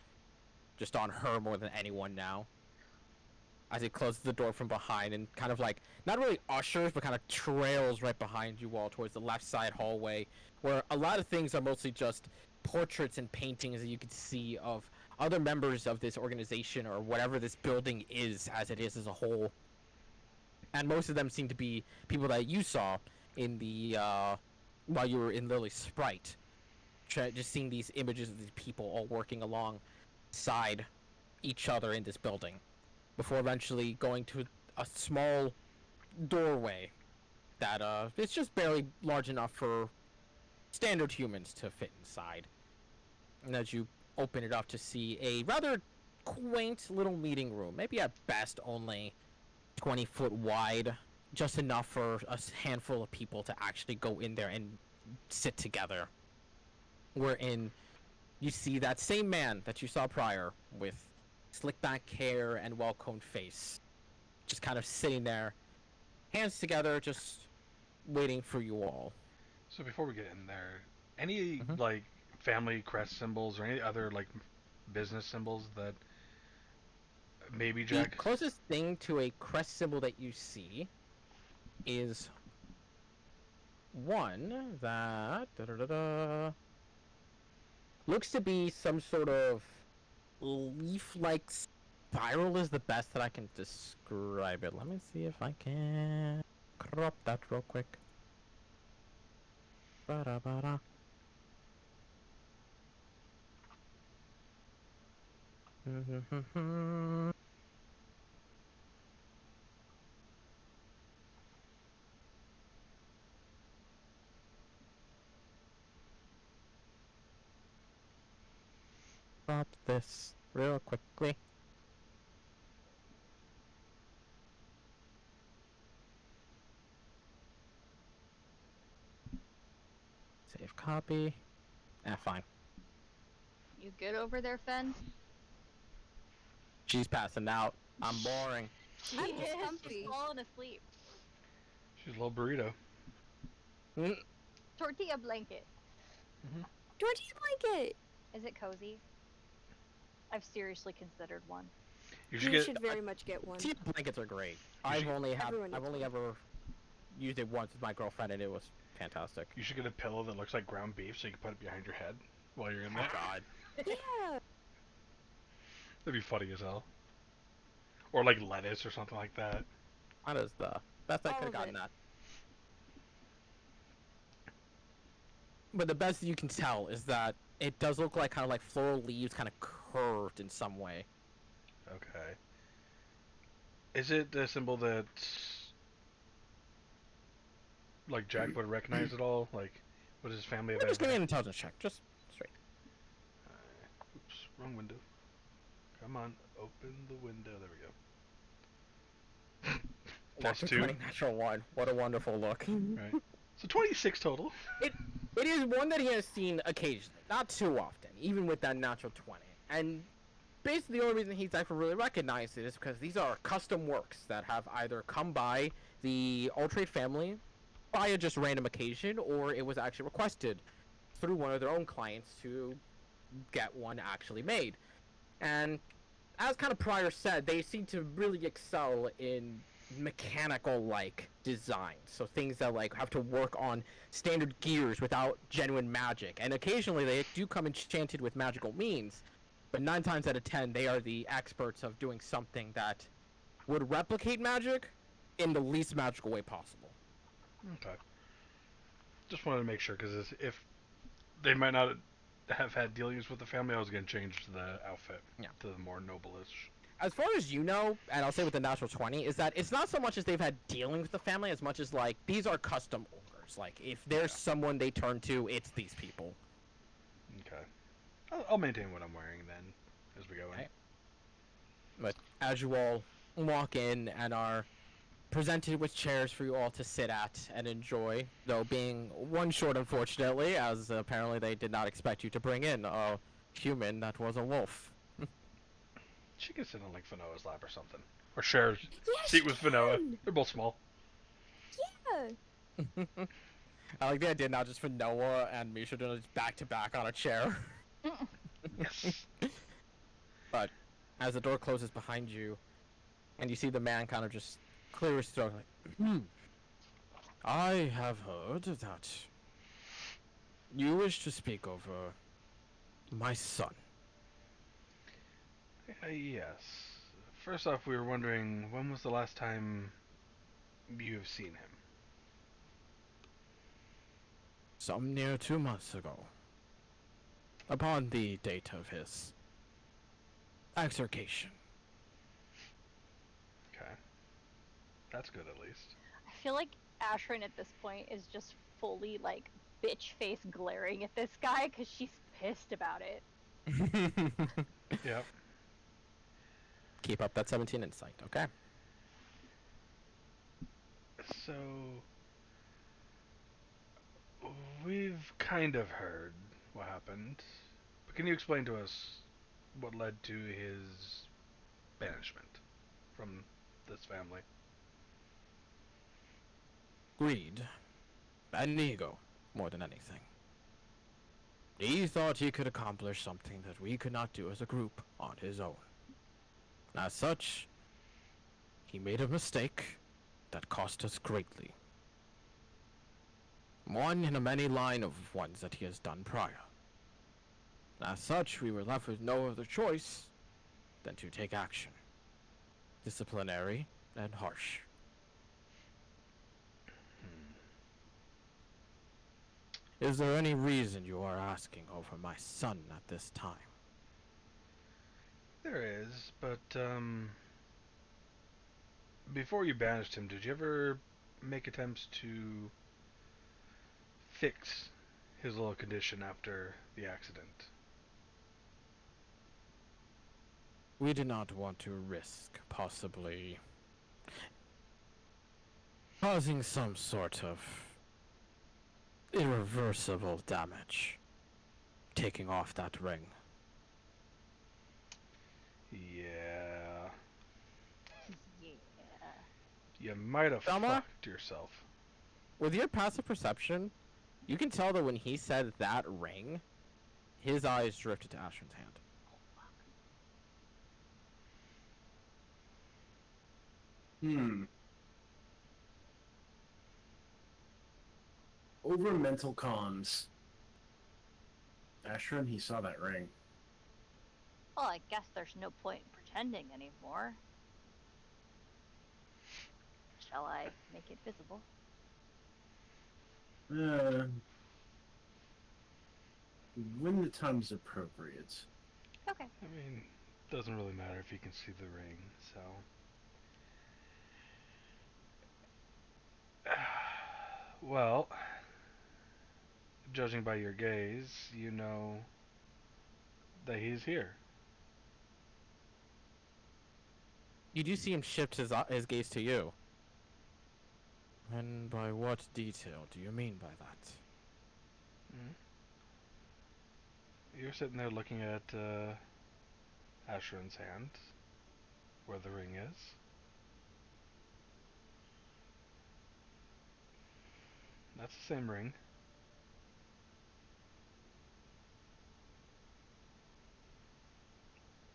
just on her more than anyone now. As he closes the door from behind and kind of like, not really ushers, but kind of trails right behind you all towards the left side hallway, where a lot of things are mostly just portraits and paintings that you can see of other members of this organization or whatever this building is as it is as a whole. And most of them seem to be people that you saw in the, while you were in Lily's Sprite. Just seeing these images of these people all working alongside each other in this building, before eventually going to a small doorway that it's just barely large enough for standard humans to fit inside. And as you open it up to see a rather quaint little meeting room, maybe at best only 20 foot wide, just enough for a handful of people to actually go in there and sit together. Wherein you see that same man that you saw prior with slick back hair and well-combed face, just kind of sitting there, hands together, just waiting for you all. So before we get in there, any Mhm. like family crest symbols or any other like business symbols that maybe The Jack? closest thing to a crest symbol that you see is one that looks to be some sort of leaf-like spiral is the best that I can describe it. Let me see if I can crop that real quick. Ba-da-ba-da. Crop this real quickly. Save copy. Fine. You good over there, Fen? She's passing out. I'm boring. She I'm is. She's comfy. falling asleep. She's a little burrito. Mm, Tortilla blanket. Tortilla blanket. Is it cozy? I've seriously considered one. You You should get. should very much get one. Tea blankets are great. You should- Everyone I've needs only one. ever used it once with my girlfriend, and it was fantastic. You should get a pillow that looks like ground beef, so you can put it behind your head while you're in there. God. Yeah. That'd be funny as hell. Or like lettuce or something like that. That is the best I All could have of gotten it. that. But the best you can tell is that it does look like kind of like floral leaves, kind of curved in some way. Okay. Is it a symbol that like Jack would recognize at all? Like, would his family have Just give ever? me an intelligence check, just straight. Oops, wrong window. Come on, open the window. There we go. Plus Natural 2. 20, natural 1. What a wonderful look. Right. So 26 total. It is one that he has seen occasionally, not too often, even with that natural 20. And basically the only reason he's ever really recognized it is because these are custom works that have either come by the Ultrade family by a just random occasion, or it was actually requested through one of their own clients to get one actually made. And as kind of prior said, they seem to really excel in mechanical-like design. So things that like have to work on standard gears without genuine magic. And occasionally they do come enchanted with magical means, but 9 times out of 10 they are the experts of doing something that would replicate magic in the least magical way possible. Okay. Just wanted to make sure because if they might not have had dealings with the family, I was going to change the outfit to the more noble-ish. As far as you know, and I'll say with the natural 20, is that it's not so much as they've had dealings with the family as much as like these are custom orders. Like if there's someone they turn to, it's these people. Okay. I'll maintain what I'm wearing then as we go in. Right. But as you all walk in and are presented with chairs for you all to sit at and enjoy, though being one short unfortunately, as apparently they did not expect you to bring in a human that was a wolf. She could sit on like Fanoa's lap or something, or share a Yes, seat with Fanoa. can! They're both small. Yeah. I like the idea now just for Noah and Misha doing it back to back on a chair. Yes. But as the door closes behind you, and you see the man kind of just clear his throat, like, I have heard that you wish to speak over my son. Yes. First off, we were wondering when was the last time you have seen him? Some near 2 months ago. Upon the date of his execution. Okay. That's good at least. I feel like Ashrin at this point is just fully like bitch face glaring at this guy because she's pissed about it. Yep. Keep up that 17 insight, okay? So we've kind of heard what happened, but can you explain to us what led to his banishment from this family? Greed. And ego, more than anything. He thought he could accomplish something that we could not do as a group on his own. As such, he made a mistake that cost us greatly. One in a many line of ones that he has done prior. As such, we were left with no other choice than to take action. Disciplinary and harsh. Is there any reason you are asking over my son at this time? There is, but before you banished him, did you ever make attempts to fix his little condition after the accident? We did not want to risk possibly causing some sort of irreversible damage. Taking off that ring. Yeah. Yeah. You might have Selma? fucked yourself. With your passive perception, you can tell that when he said that ring, his eyes drifted to Ashton's hand. Over mental comms, Ashram, he saw that ring. Well, I guess there's no point in pretending anymore. Shall I make it visible? When the time's appropriate. Okay. I mean, doesn't really matter if you can see the ring, so. Well, judging by your gaze, you know that he's here. You do see him shift his gaze to you. And by what detail do you mean by that? You're sitting there looking at Asheron's hand, where the ring is. That's the same ring.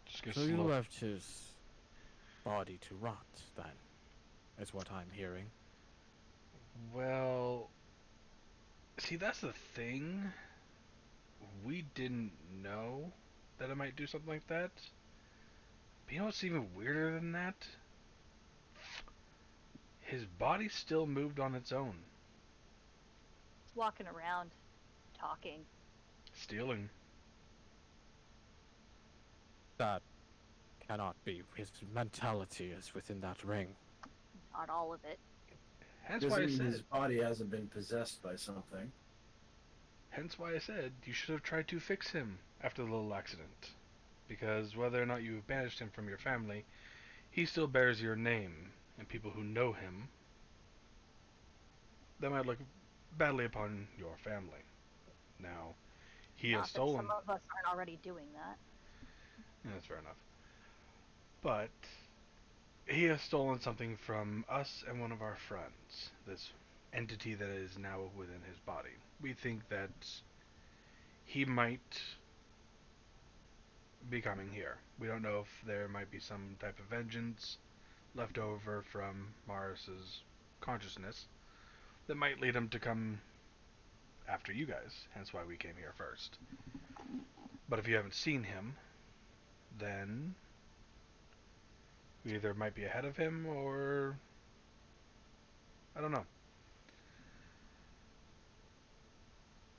Just go So you slow. left his body to rot, then, is what I'm hearing. Well, see, that's the thing. We didn't know that it might do something like that. But you know what's even weirder than that? His body still moved on its own. It's walking around, talking. Stealing. That cannot be. His mentality is within that ring. Not all of it. Hence why I Doesn't mean his said. body hasn't been possessed by something. Hence why I said you should have tried to fix him after the little accident. Because whether or not you have banished him from your family, he still bears your name, and people who know him, they might look badly upon your family. Now, he has Not that stolen. some of us aren't already doing that. Yeah, that's fair enough. But he has stolen something from us and one of our friends. This entity that is now within his body. We think that he might be coming here. We don't know if there might be some type of vengeance left over from Maris's consciousness that might lead him to come after you guys, hence why we came here first. But if you haven't seen him, then we either might be ahead of him or I don't know.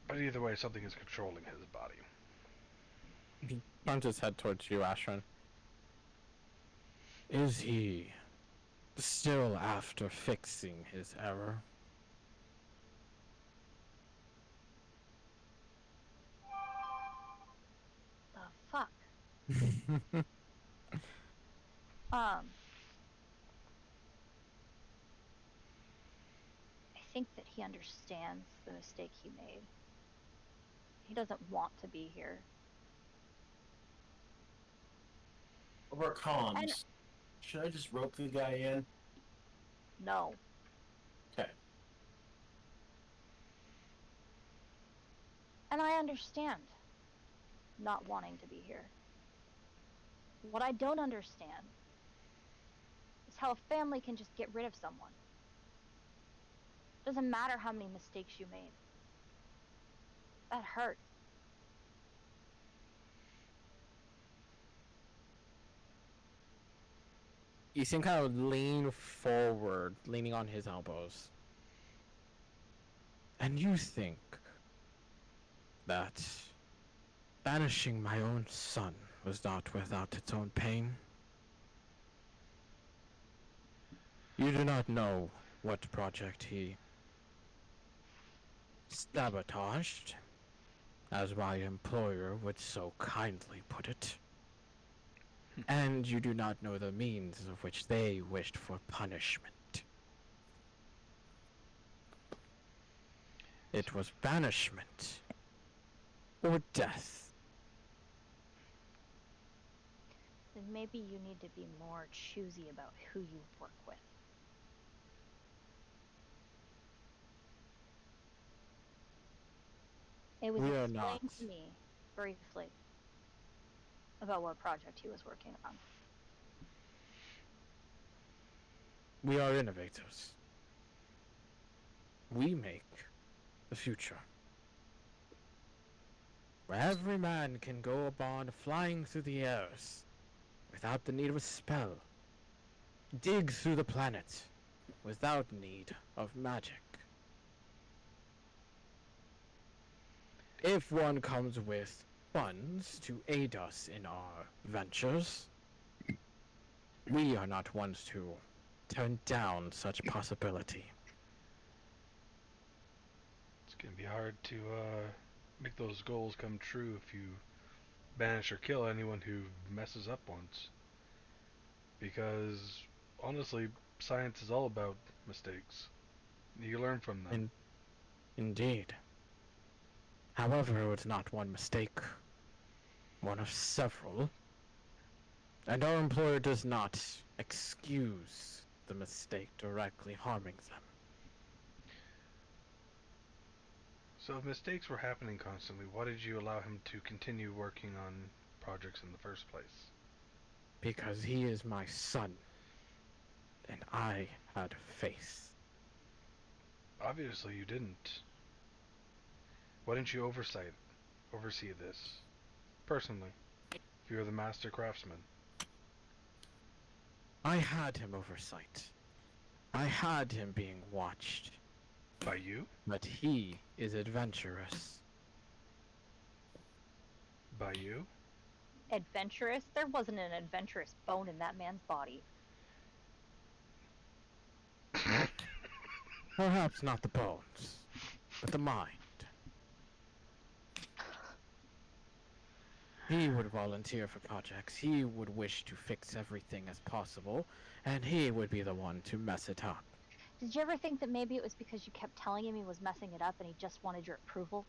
But either way, something is controlling his body. He turns his head towards you, Ashran. Is he still after fixing his error? The fuck? I think that he understands the mistake he made. He doesn't want to be here. Over comms. And- Should I just rope the guy in? No. Okay. And I understand not wanting to be here. What I don't understand is how a family can just get rid of someone. Doesn't matter how many mistakes you made. That hurts. You see him kind of lean forward, leaning on his elbows. And you think that banishing my own son was not without its own pain? You do not know what project he sabotaged, as my employer would so kindly put it. And you do not know the means of which they wished for punishment. It was banishment or death. Then maybe you need to be more choosy about who you work with. It was We are explained not. to me briefly about what project he was working on. We are innovators. We make the future. Where every man can go upon flying through the airs without the need of a spell. Dig through the planet without need of magic. If one comes with funds to aid us in our ventures, we are not ones to turn down such possibility. It's gonna be hard to make those goals come true if you banish or kill anyone who messes up once. Because honestly, science is all about mistakes. You learn from them. Indeed. However, it was not one mistake, one of several, and our employer does not excuse the mistake directly harming them. So if mistakes were happening constantly, why did you allow him to continue working on projects in the first place? Because he is my son, and I had faith. Obviously you didn't. Why didn't you oversee this personally, if you're the master craftsman? I had him oversight. I had him being watched, By you? but he is adventurous. By you? Adventurous? There wasn't an adventurous bone in that man's body. Perhaps not the bones, but the mind. He would volunteer for projects, he would wish to fix everything as possible, and he would be the one to mess it up. Did you ever think that maybe it was because you kept telling him he was messing it up and he just wanted your approval?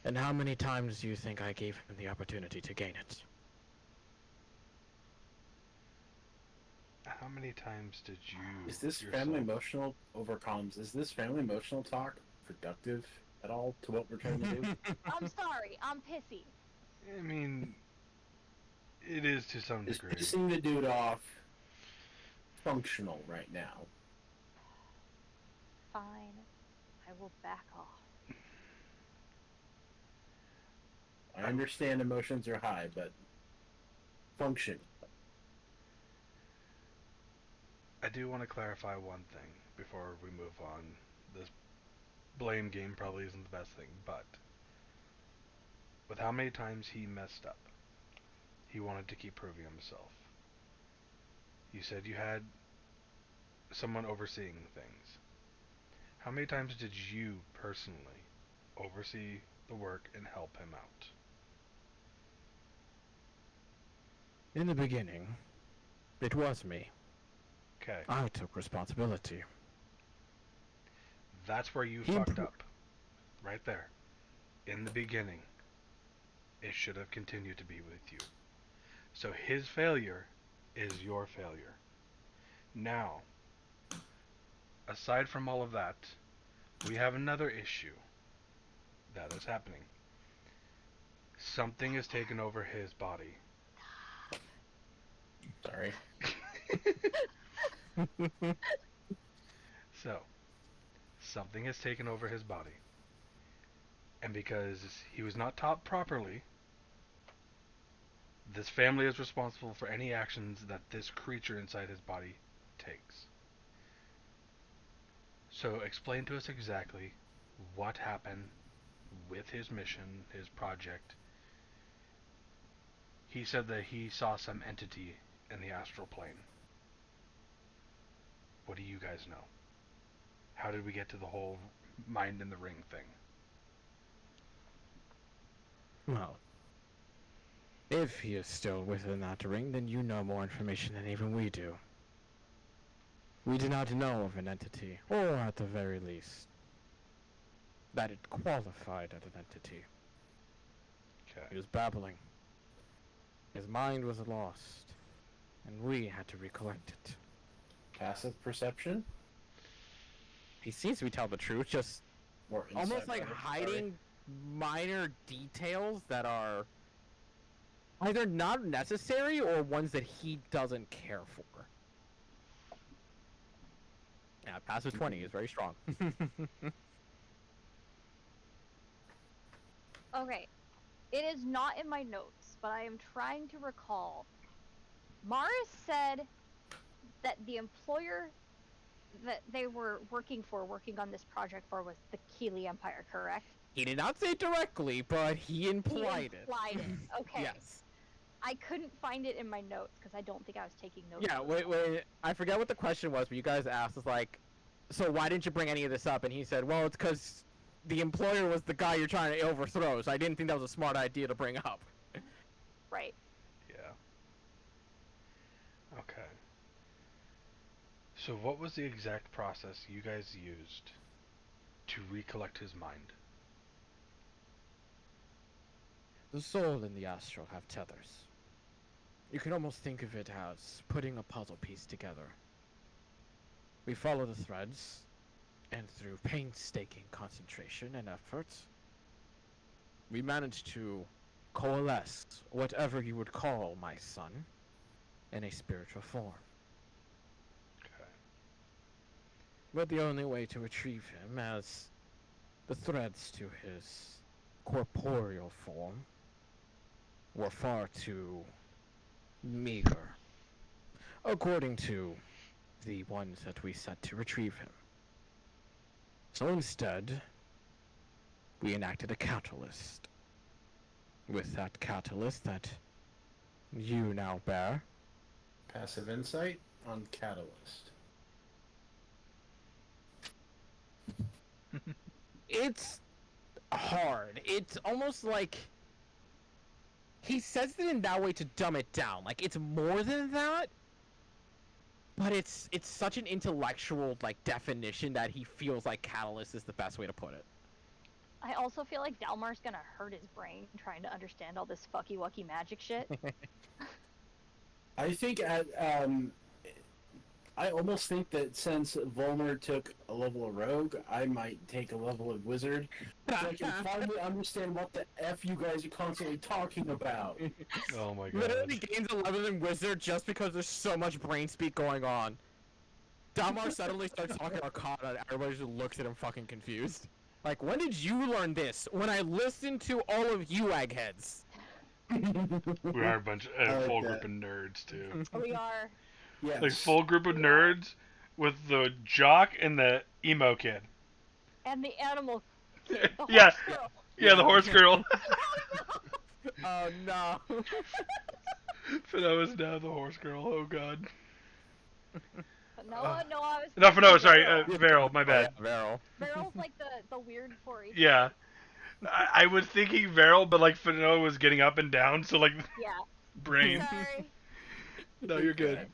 And how many times do you think I gave him the opportunity to gain it? How many times did you? Is this yourself... family emotional over comms? Is this family emotional talk productive at all to what we're trying to do? I'm sorry, I'm pissy. I mean, it is to some Is degree. pissing the dude off functional right now? Fine, I will back off. I understand emotions are high, but function. I do want to clarify one thing before we move on. This blame game probably isn't the best thing, but with how many times he messed up, he wanted to keep proving himself. You said you had someone overseeing things. How many times did you personally oversee the work and help him out? In the beginning, it was me. Okay, I took responsibility. that's where you He fucked impro- up. Right there. In the beginning, it should have continued to be with you. So his failure is your failure. Now, aside from all of that, we have another issue that is happening. Something has taken over his body. Sorry. So, something has taken over his body. And because he was not taught properly, this family is responsible for any actions that this creature inside his body takes. So, explain to us exactly what happened with his mission, his project. He said that he saw some entity in the astral plane. What do you guys know? How did we get to the whole mind in the ring thing? Well, if he is still within that ring, then you know more information than even we do. We do not know of an entity, or at the very least, that it qualified as an entity. He Okay. was babbling. His mind was lost, and we had to recollect it. Passive perception? He seems to be telling the truth, just Or almost insight, like rather. hiding minor details that are either not necessary or ones that he doesn't care for. Yeah, passive 20 is very strong. Okay, it is not in my notes, but I am trying to recall. Morris said that the employer that they were working on this project for, was the Keeley Empire, correct? He did not say it directly, but he implied it. Okay. Yes. I couldn't find it in my notes because I don't think I was taking notes. Yeah, wait, I forget what the question was, but you guys asked, it's like, so why didn't you bring any of this up? And he said, well, it's because the employer was the guy you're trying to overthrow, so I didn't think that was a smart idea to bring up. Right. Yeah. Okay. So what was the exact process you guys used to recollect his mind? The soul and the astral have tethers. You can almost think of it as putting a puzzle piece together. We follow the threads, and through painstaking concentration and effort, we managed to coalesce whatever you would call my son in a spiritual form. Okay. But the only way to retrieve him, as the threads to his corporeal form were far too meager, according to the ones that we set to retrieve him. So instead, we enacted a catalyst. With that catalyst that you now bear, Passive insight on catalyst. it's hard. It's almost like he says it in that way to dumb it down. Like, it's more than that, but it's such an intellectual, like, definition that he feels like catalyst is the best way to put it. I also feel like Dalmar's gonna hurt his brain trying to understand all this fucky wucky magic shit. I think I almost think that since Volmer took a level of Rogue, I might take a level of Wizard, so I can finally understand what the F you guys are constantly talking about. Oh my god. Literally gains 11 in Wizard just because there's so much brain speak going on. Dalmar suddenly starts talking Arcana and everybody just looks at him fucking confused. Like, when did you learn this? When I listened to all of you eggheads. We are a bunch I a like full that. group of nerds too. We are. Yes. Like full group of We are. nerds with the jock and the emo kid. And the animal kid, the Yeah. horse girl. Yeah, the horse girl. Oh no. Fino is now the horse girl. Oh god. But Noah, I was. No, Fino, sorry, Varel. Varel, my bad. Oh, yeah, Varel. Varel's like the weird 4-H. Yeah. I was thinking Varel, but like Fino was getting up and down, so like Yeah. brain. Sorry. No, you're good.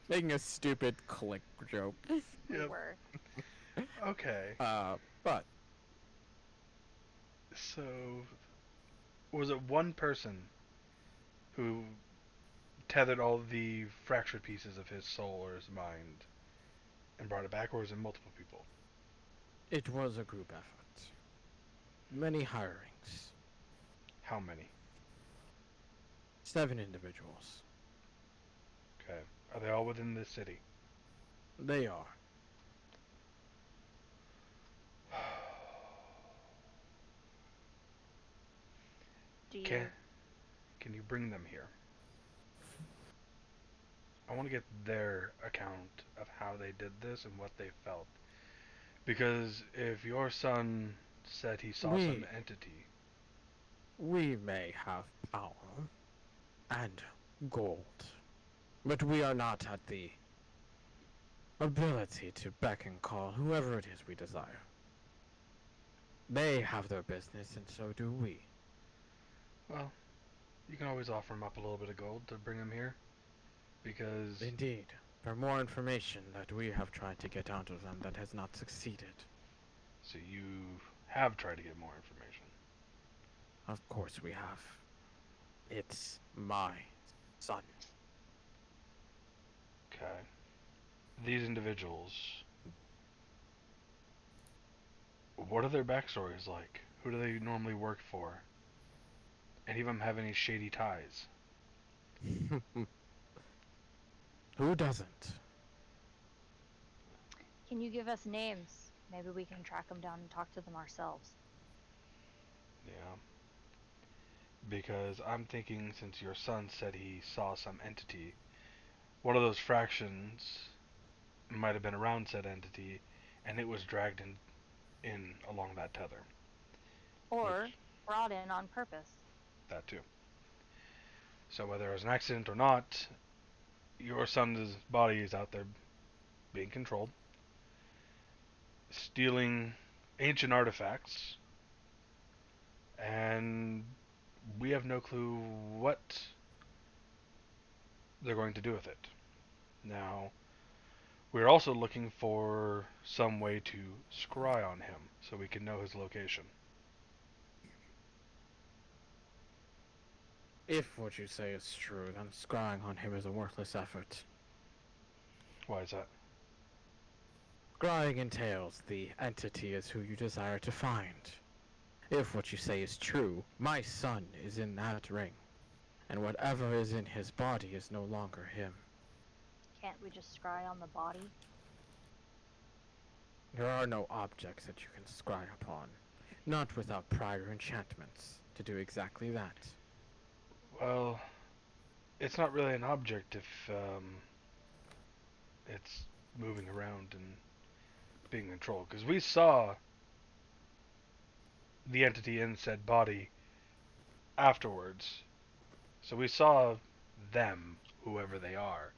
Making a stupid click joke. We Yep. were. Okay. But So, was it one person who tethered all the fractured pieces of his soul or his mind and brought it back, or was it multiple people? it was a group effort. Many hirings. How many? 7 individuals. Okay. Are they all within this city? They are. Do you? Can you bring them here? I want to get their account of how they did this and what they felt. Because if your son said he saw some entity, We may have power and gold, but we are not at the ability to beck and call whoever it is we desire. They have their business, and so do we. well, you can always offer him up a little bit of gold to bring him here. Because Indeed, for more information that we have tried to get out of them that has not succeeded. so you have tried to get more information. Of course we have. It's my son. Okay. These individuals, what are their backstories like? Who do they normally work for? Any of them have any shady ties? Who doesn't? Can you give us names? Maybe we can track them down and talk to them ourselves. Yeah. Because I'm thinking, since your son said he saw some entity, one of those fractions might have been around said entity, and it was dragged in along that tether. Or Which- brought in on purpose. That too. So whether it was an accident or not, your son's body is out there being controlled, stealing ancient artifacts, and we have no clue what they're going to do with it. Now, we're also looking for some way to scry on him so we can know his location. If what you say is true, then scrying on him is a worthless effort. Why is that? Scrying entails the entity is who you desire to find. If what you say is true, my son is in that ring, and whatever is in his body is no longer him. Can't we just scry on the body? There are no objects that you can scry upon, not without prior enchantments to do exactly that. Well, it's not really an object if it's moving around and being controlled. Because we saw the entity in said body afterwards. So we saw them, whoever they are.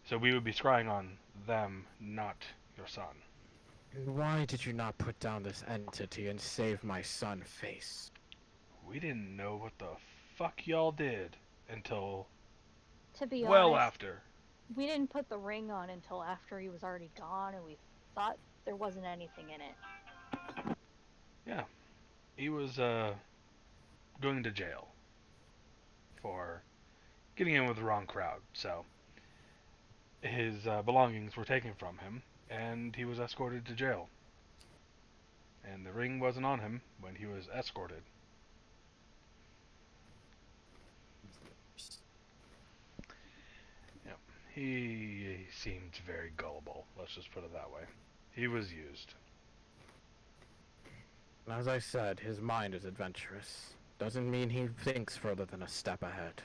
So we would be scrying on them, not your son. And why did you not put down this entity and save my son face? We didn't know what the fuck y'all did until To be well honest, after. we didn't put the ring on until after he was already gone, and we thought there wasn't anything in it. Yeah. He was going to jail for getting in with the wrong crowd. So his belongings were taken from him, and he was escorted to jail. And the ring wasn't on him when he was escorted. Yep. He seemed very gullible, let's just put it that way. He was used. As I said, his mind is adventurous. Doesn't mean he thinks further than a step ahead.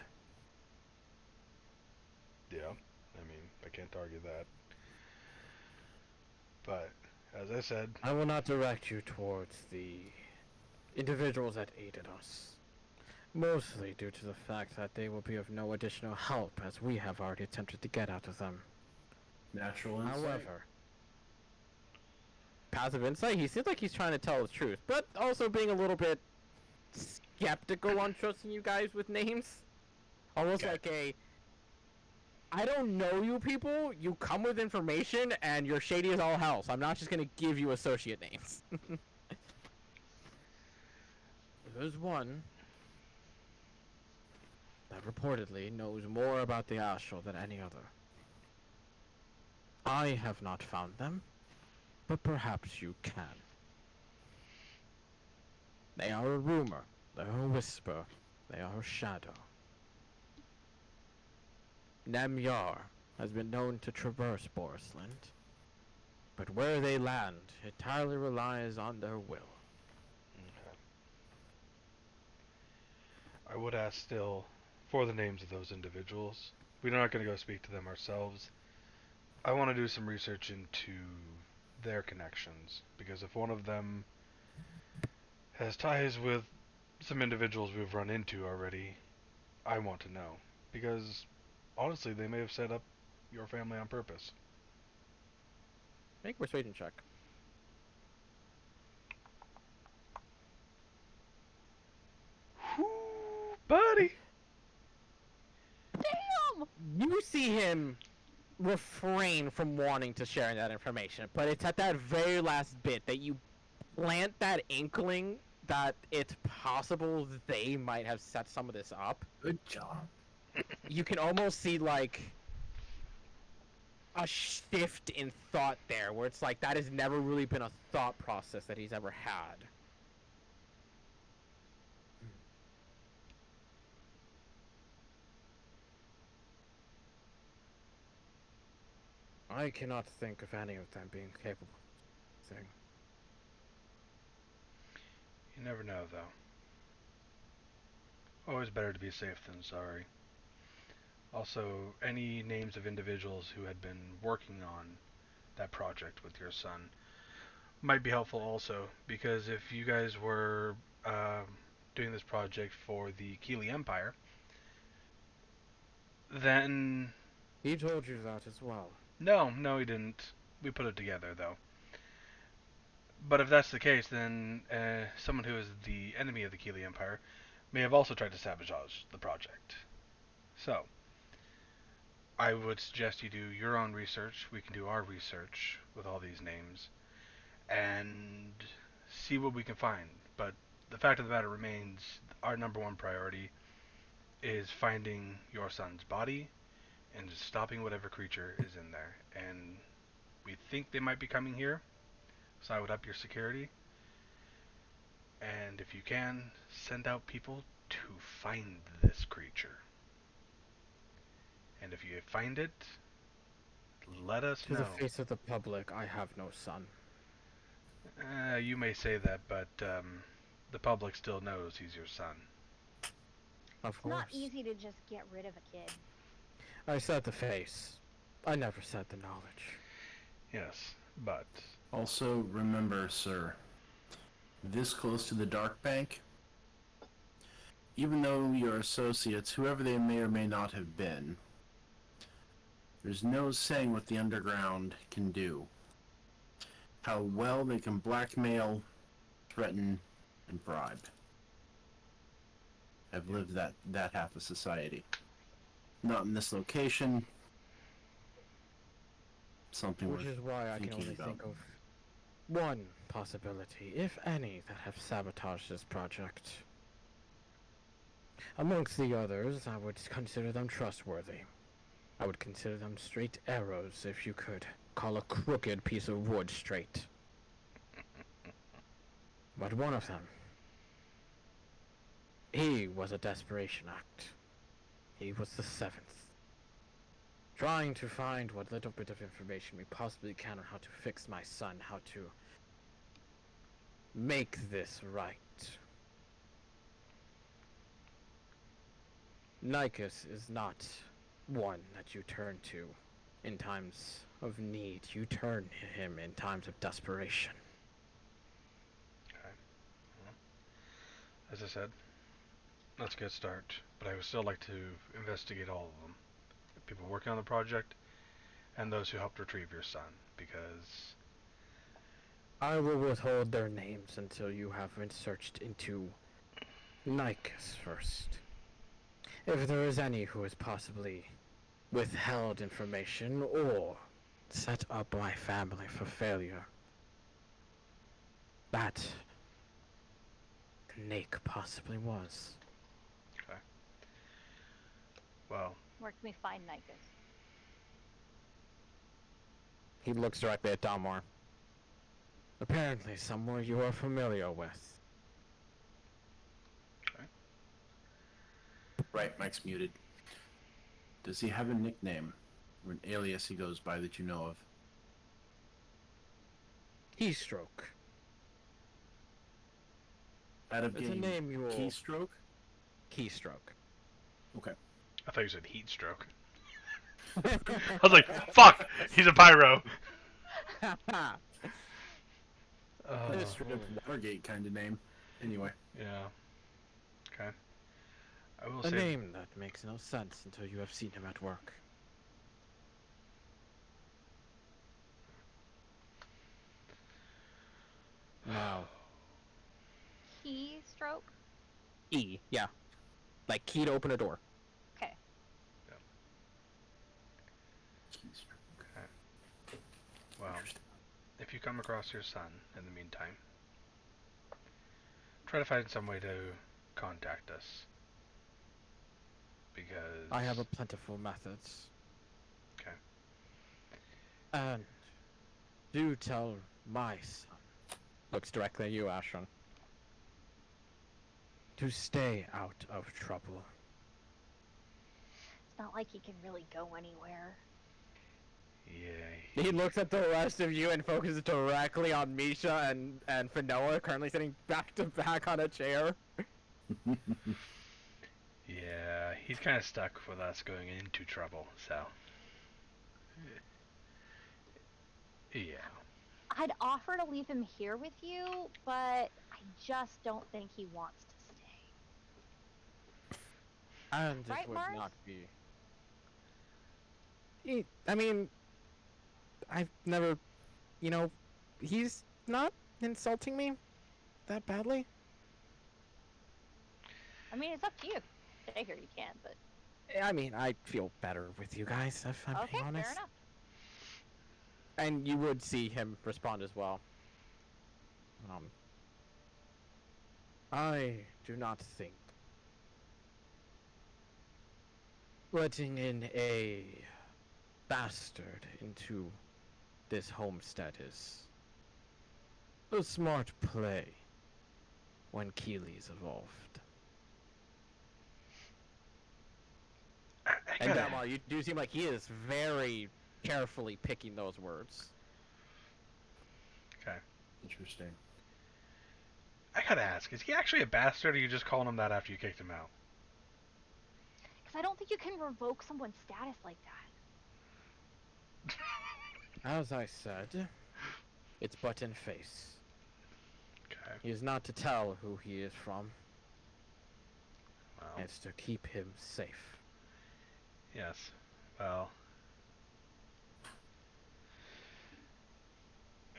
Yeah, I mean, I can't argue that. But, as I said, I will not direct you towards the individuals that aided us. Mostly due to the fact that they will be of no additional help, as we have already attempted to get out of them. Natural insight. However, passive insight, he seems like he's trying to tell the truth, but also being a little bit skeptical on trusting you guys with names. Almost Okay. like a, I don't know you people, you come with information, and you're shady as all hell, so I'm not just gonna give you associate names. There's one that reportedly knows more about the astral than any other. I have not found them, but perhaps you can. They are a rumor, they are a whisper, they are a shadow. Nemyar has been known to traverse Borisland, but where they land entirely relies on their will. okay. I would ask still for the names of those individuals. We're not going to go speak to them ourselves. I want to do some research into their connections, because if one of them has ties with some individuals we've run into already, I want to know. Because, honestly, they may have set up your family on purpose. Make a persuasion check. Whoo, buddy! Damn! You see him refrain from wanting to share that information, but it's at that very last bit that you plant that inkling that it's possible they might have set some of this up. Good job. You can almost see like a shift in thought there, where it's like that has never really been a thought process that he's ever had. I cannot think of any of them being capable of thing. You never know, though. Always better to be safe than sorry. Also, any names of individuals who had been working on that project with your son might be helpful also, because if you guys were doing this project for the Keeley Empire, then... He told you that as well. No, he didn't. We put it together, though. But if that's the case, then someone who is the enemy of the Keeley Empire may have also tried to sabotage the project. So, I would suggest you do your own research. We can do our research with all these names and see what we can find. But the fact of the matter remains, our number one priority is finding your son's body and just stopping whatever creature is in there. And we think they might be coming here, so I would up your security. And if you can, send out people to find this creature. And if you find it, let us To know. the face of the public, I have no son. You may say that, but the public still knows he's your son. Of It's course. not easy to just get rid of a kid. I said the face. I never said the knowledge. Yes, but Also, remember, sir, this close to the Dark Bank, even though your associates, whoever they may or may not have been, there's no saying what the underground can do. How well they can blackmail, threaten, and bribe. I've lived that half of society. Not in this location. Something Which worth is why I can thinking only about. think of one possibility, if any, that have sabotaged this project. Amongst the others, I would consider them trustworthy. I would consider them straight arrows if you could call a crooked piece of wood straight. But one of them, he was a desperation act. He was the seventh. Trying to find what little bit of information we possibly can on how to fix my son, how to make this right. Nikos is not one that you turn to in times of need. You turn to him in times of desperation. Okay. Well, as I said, that's a good start, but I would still like to investigate all of them. The people working on the project and those who helped retrieve your son, because I will withhold their names until you have been searched into Nikos first. If there is any who has possibly withheld information or set up my family for failure, that Nake possibly was. well, Where can we find Nikos? He looks directly at Dalmor. Apparently somewhere you are familiar with. Right, Mike's muted. Does he have a nickname or an alias he goes by that you know of? Keystroke. Out of It's a game, name you will... Keystroke? Keystroke. Okay. I thought you said heat stroke. I was like, fuck, he's a pyro. That's straight up Watergate kind of name. Anyway. Yeah. Okay. I will A say name that makes no sense until you have seen him at work. Now, Keystroke? E, yeah. Like key to open a door. Okay. Keystroke. Okay. Well, if you come across your son in the meantime, try to find some way to contact us. Because I have a plentiful methods. Okay. And do tell my son, looks directly at you, Ashron, to stay out of trouble. It's not like he can really go anywhere. Yeah. He looks at the rest of you and focuses directly on Misha and Finoa, currently sitting back to back on a chair. Yeah, he's kind of stuck with us going into trouble, so. Yeah. I'd offer to leave him here with you, but I just don't think he wants to stay. And Right, it would Mars? not be. I mean, I've never, he's not insulting me that badly. I mean, it's up to you. Stay here, you can, but I mean, I feel better with you guys, if I'm okay, being honest. fair enough. And you would see him respond as well. I do not think letting in a bastard into this homestead is a smart play when Keely's evolved. And gotta- Dalmar, you do seem like he is very carefully picking those words. Okay. Interesting. I gotta ask, is he actually a bastard, or are you just calling him that after you kicked him out? Because I don't think you can revoke someone's status like that. As I said, it's but in face. Okay. He is not to tell who he is from. Well, It's to keep him safe. yes. Well,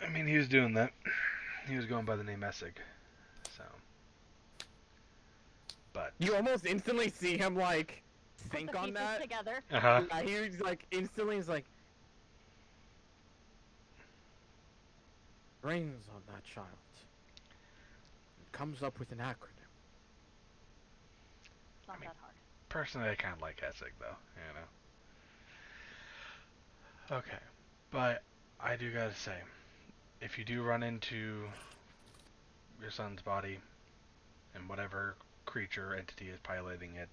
I mean, he was doing that. He was going by the name Essig. So. But. You almost instantly see him, like, Put think the on pieces that. together. Uh-huh. He's like, instantly is like, brains on that child. It comes up with an acronym. It's not I mean- that hard. Personally, I kind of like Essig, though. You know. Okay, but I do gotta say, if you do run into your son's body and whatever creature or entity is piloting it,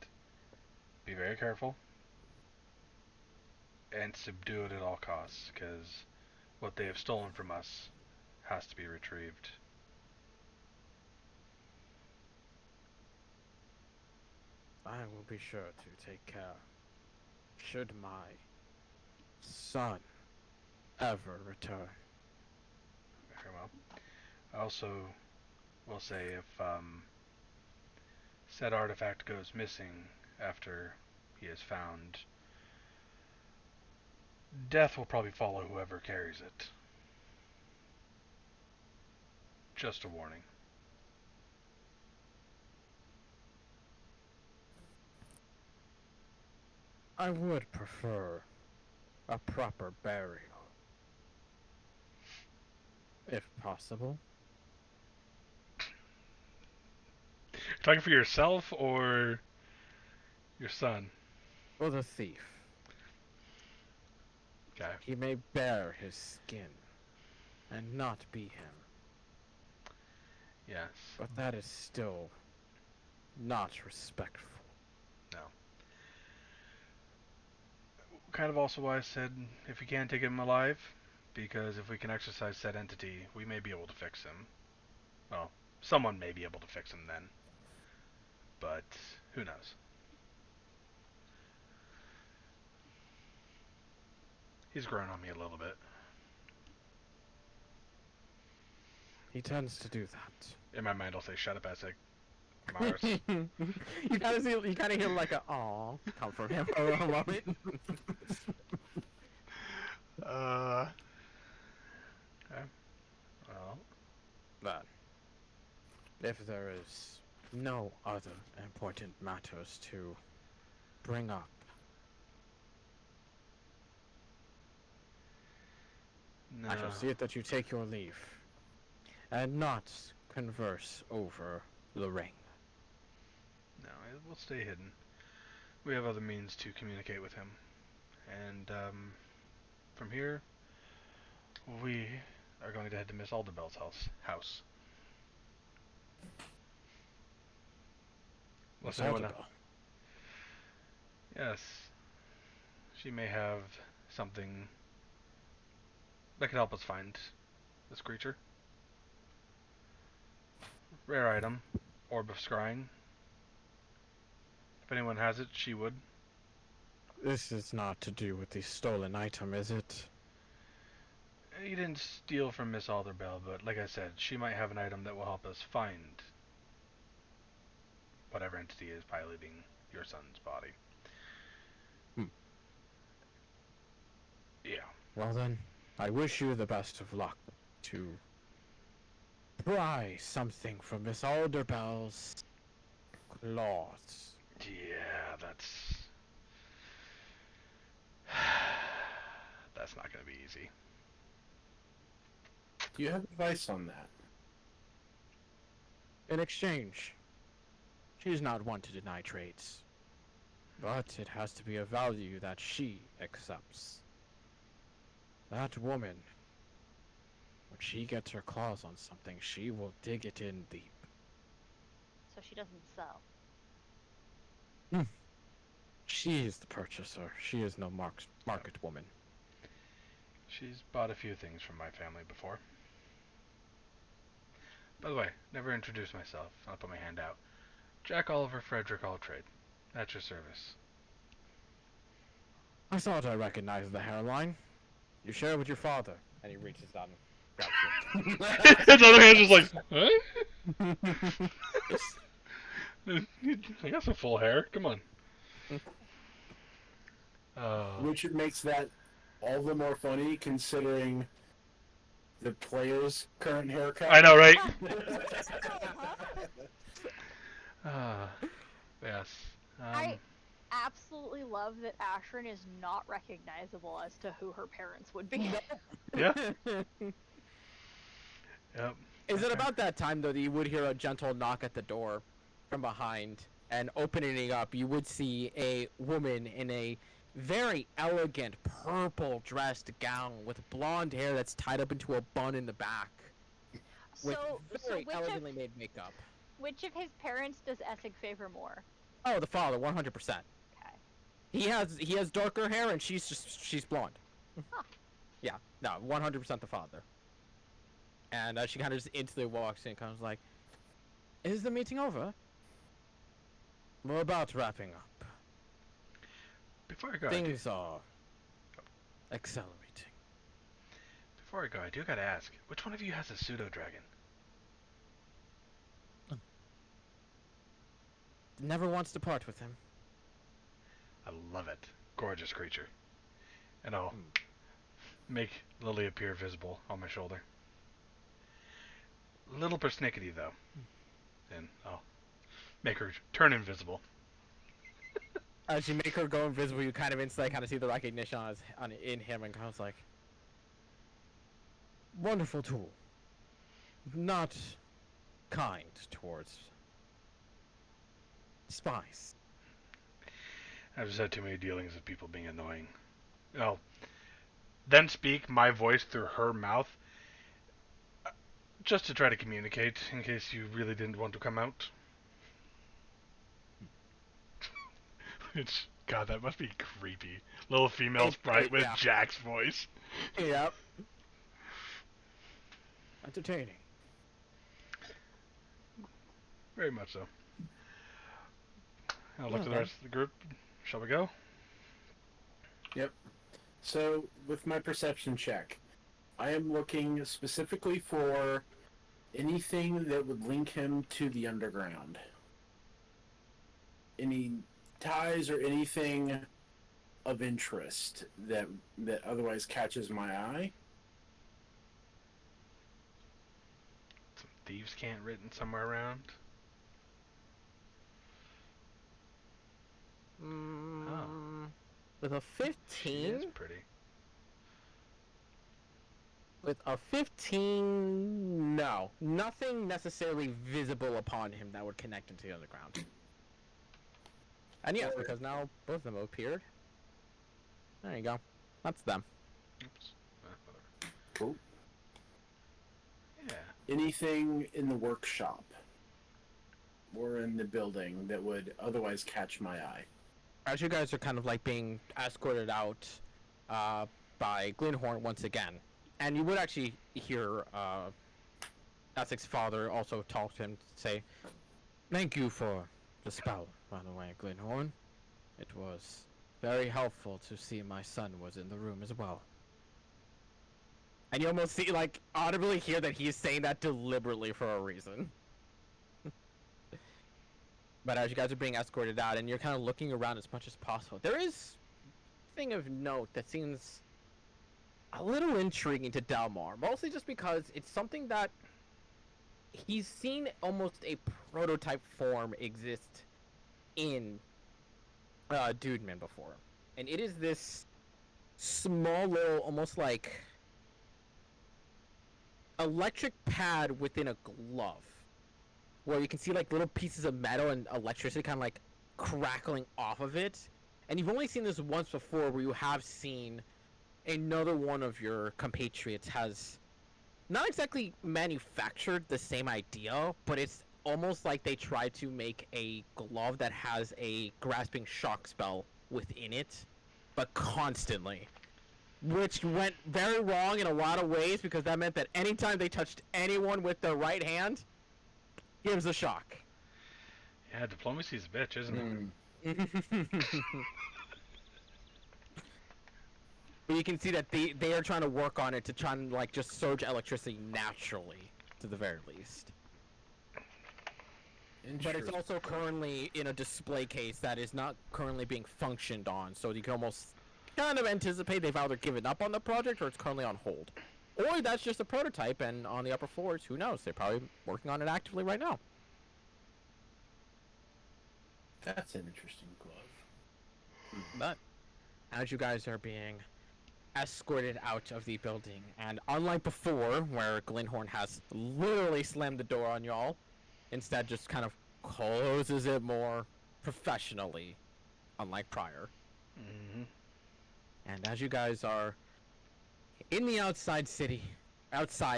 be very careful and subdue it at all costs, because what they have stolen from us has to be retrieved. I will be sure to take care. Should my son ever return. Very well. I also will say if said artifact goes missing after he is found, death will probably follow whoever carries it. Just a warning. I would prefer a proper burial, if possible. Talking for yourself or your son? For the thief, Okay. he may bear his skin and not be him, Yes. but that is still not respectful. No. Kind of also why I said if we can take him alive, because if we can exercise said entity, we may be able to fix him. Well, someone may be able to fix him then. But who knows? He's grown on me a little bit. He tends to do that. In my mind, I'll say, "Shut up, Essex." Mars. you kind of hear like a "aw" come from him for a moment. Okay. Well, But if there is no other important matters to bring up, no. I shall see it that you take your leave, and not converse over the ring. No, it will stay hidden. We have other means to communicate with him. And, from here, we are going to head to Miss Alderbell's house. Miss Unless anyone... Alderbell. Yes. She may have something that could help us find this creature. Rare item. Orb of Scrying. If anyone has it, she would. This is not to do with the stolen item, is it? You didn't steal from Miss Alderbell, but like I said, she might have an item that will help us find whatever entity is piloting your son's body. Hmm. Yeah. Well then, I wish you the best of luck to pry something from Miss Alderbell's claws. Yeah, that's... that's not going to be easy. Do you have advice on that? In exchange, she's not one to deny trades, but it has to be a value that she accepts. That woman, when she gets her claws on something, she will dig it in deep. So she doesn't sell. She is the purchaser. She is no market woman. She's bought a few things from my family before. By the way, never introduced myself. I'll put my hand out. Jack Oliver Frederick Alltrade. At your service. I thought I recognized the hairline. You share with your father. And he reaches out and grabs His other hand's just like, huh? I got some full hair. Come on. Which makes that all the more funny considering the player's current haircut. I know, right? Yes. I absolutely love that Ashrin is not recognizable as to who her parents would be. Yeah. Yep. Is it about that time, though, that you would hear a gentle knock at the door from behind, and opening it up, you would see a woman in a very elegant purple dressed gown with blonde hair that's tied up into a bun in the back. With So very which elegantly made makeup. of his parents does Essig favor more? Oh, the father, 100%. Okay. He has darker hair and she's blonde. Huh. Yeah, no, 100% the father. And she kind of just instantly walks in, kind of like, "Is the meeting over? We're about wrapping up. Before I go, Things are accelerating." I do gotta ask, which one of you has a pseudo dragon? Never wants to part with him. I love it. Gorgeous creature. And I'll make Lily appear visible on my shoulder. Little persnickety though. And I'll make her turn invisible. As you make her go invisible, you kind of instantly kind of see the recognition in him, and kind of like, wonderful tool. Not kind towards spies. I've just had too many dealings with people being annoying. Oh. Then speak my voice through her mouth. Just to try to communicate, in case you really didn't want to come out. God, that must be creepy. Little female sprite with yeah. Jack's voice. Yep. Entertaining. Very much so. I'll look to the rest of the group. Shall we go? Yep. So, with my perception check, I am looking specifically for anything that would link him to the underground. Any ties or anything of interest that otherwise catches my eye. Some thieves' cant written somewhere around. With a She 15? is pretty. With a 15, no. Nothing necessarily visible upon him that would connect him to the underground. And yes, because now both of them have appeared. There you go. That's them. Oops. Whatever. Cool. Yeah. Anything in the workshop or in the building that would otherwise catch my eye. As you guys are kind of like being escorted out by Glenhorn once again, and you would actually hear Essek's father also talk to him, say, "Thank you for the spell, by the way, Glenhorn. It was very helpful to see my son was in the room as well." And you almost see, like, audibly hear that he's saying that deliberately for a reason. But as you guys are being escorted out, and you're kind of looking around as much as possible, there is a thing of note that seems a little intriguing to Delmar, mostly just because it's something that he's seen almost a prototype form exist in Dudeman before. And it is this small little, almost like electric pad within a glove, where you can see like little pieces of metal and electricity kind of like crackling off of it. And you've only seen this once before, where you have seen another one of your compatriots has not exactly manufactured the same idea, but it's almost like they tried to make a glove that has a grasping shock spell within it, but constantly. Which went very wrong in a lot of ways, because that meant that anytime they touched anyone with their right hand, gives a shock. Yeah, diplomacy's a bitch, isn't it? But you can see that they are trying to work on it to try and like just surge electricity naturally, to the very least. But it's also currently in a display case that is not currently being functioned on, so you can almost kind of anticipate they've either given up on the project or it's currently on hold. Or that's just a prototype, and on the upper floors, who knows? They're probably working on it actively right now. That's an interesting glove. But as you guys are being escorted out of the building, and unlike before, where Glenhorn has literally slammed the door on y'all, instead just kind of closes it more professionally, unlike prior. Mm-hmm. And as you guys are in the outside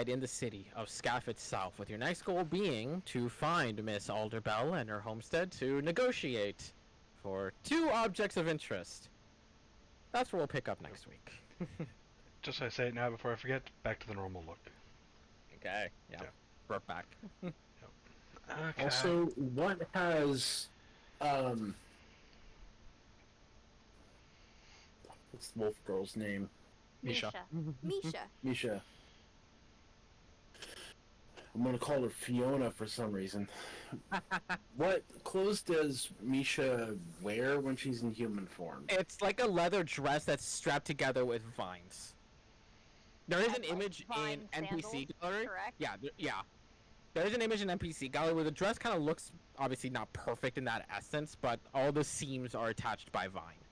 in the city of Scaff itself, with your next goal being to find Miss Alderbell and her homestead to negotiate for 2 objects of interest. That's where we'll pick up next week. Just so I say it now before I forget, back to the normal look. Okay, yeah. Yeah. We're back. Okay. Also, what has what's the wolf girl's name? Misha. Misha. Misha. I'm gonna call her Fiona for some reason. What clothes does Misha wear when she's in human form? It's like a leather dress that's strapped together with vines. There is And, an like, image in vine NPC sandals, gallery. correct? Yeah. There is an image in NPC gallery where the dress kind of looks obviously not perfect in that essence, but all the seams are attached by vine.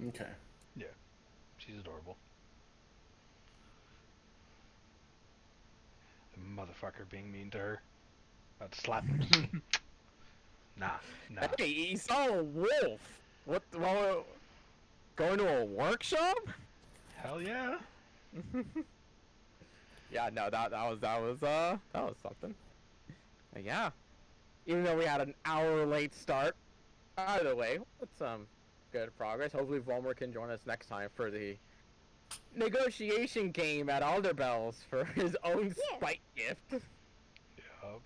Okay. She's adorable. The motherfucker being mean to her. About to slap him. Nah. Hey, he saw a wolf. What? Well, going to a workshop? Hell yeah. Yeah, no, that was something. But yeah, even though we had an hour late start, either way, it's good progress. Hopefully, Volmer can join us next time for the negotiation game at Alderbell's for his own Yeah. spite gift. Yup.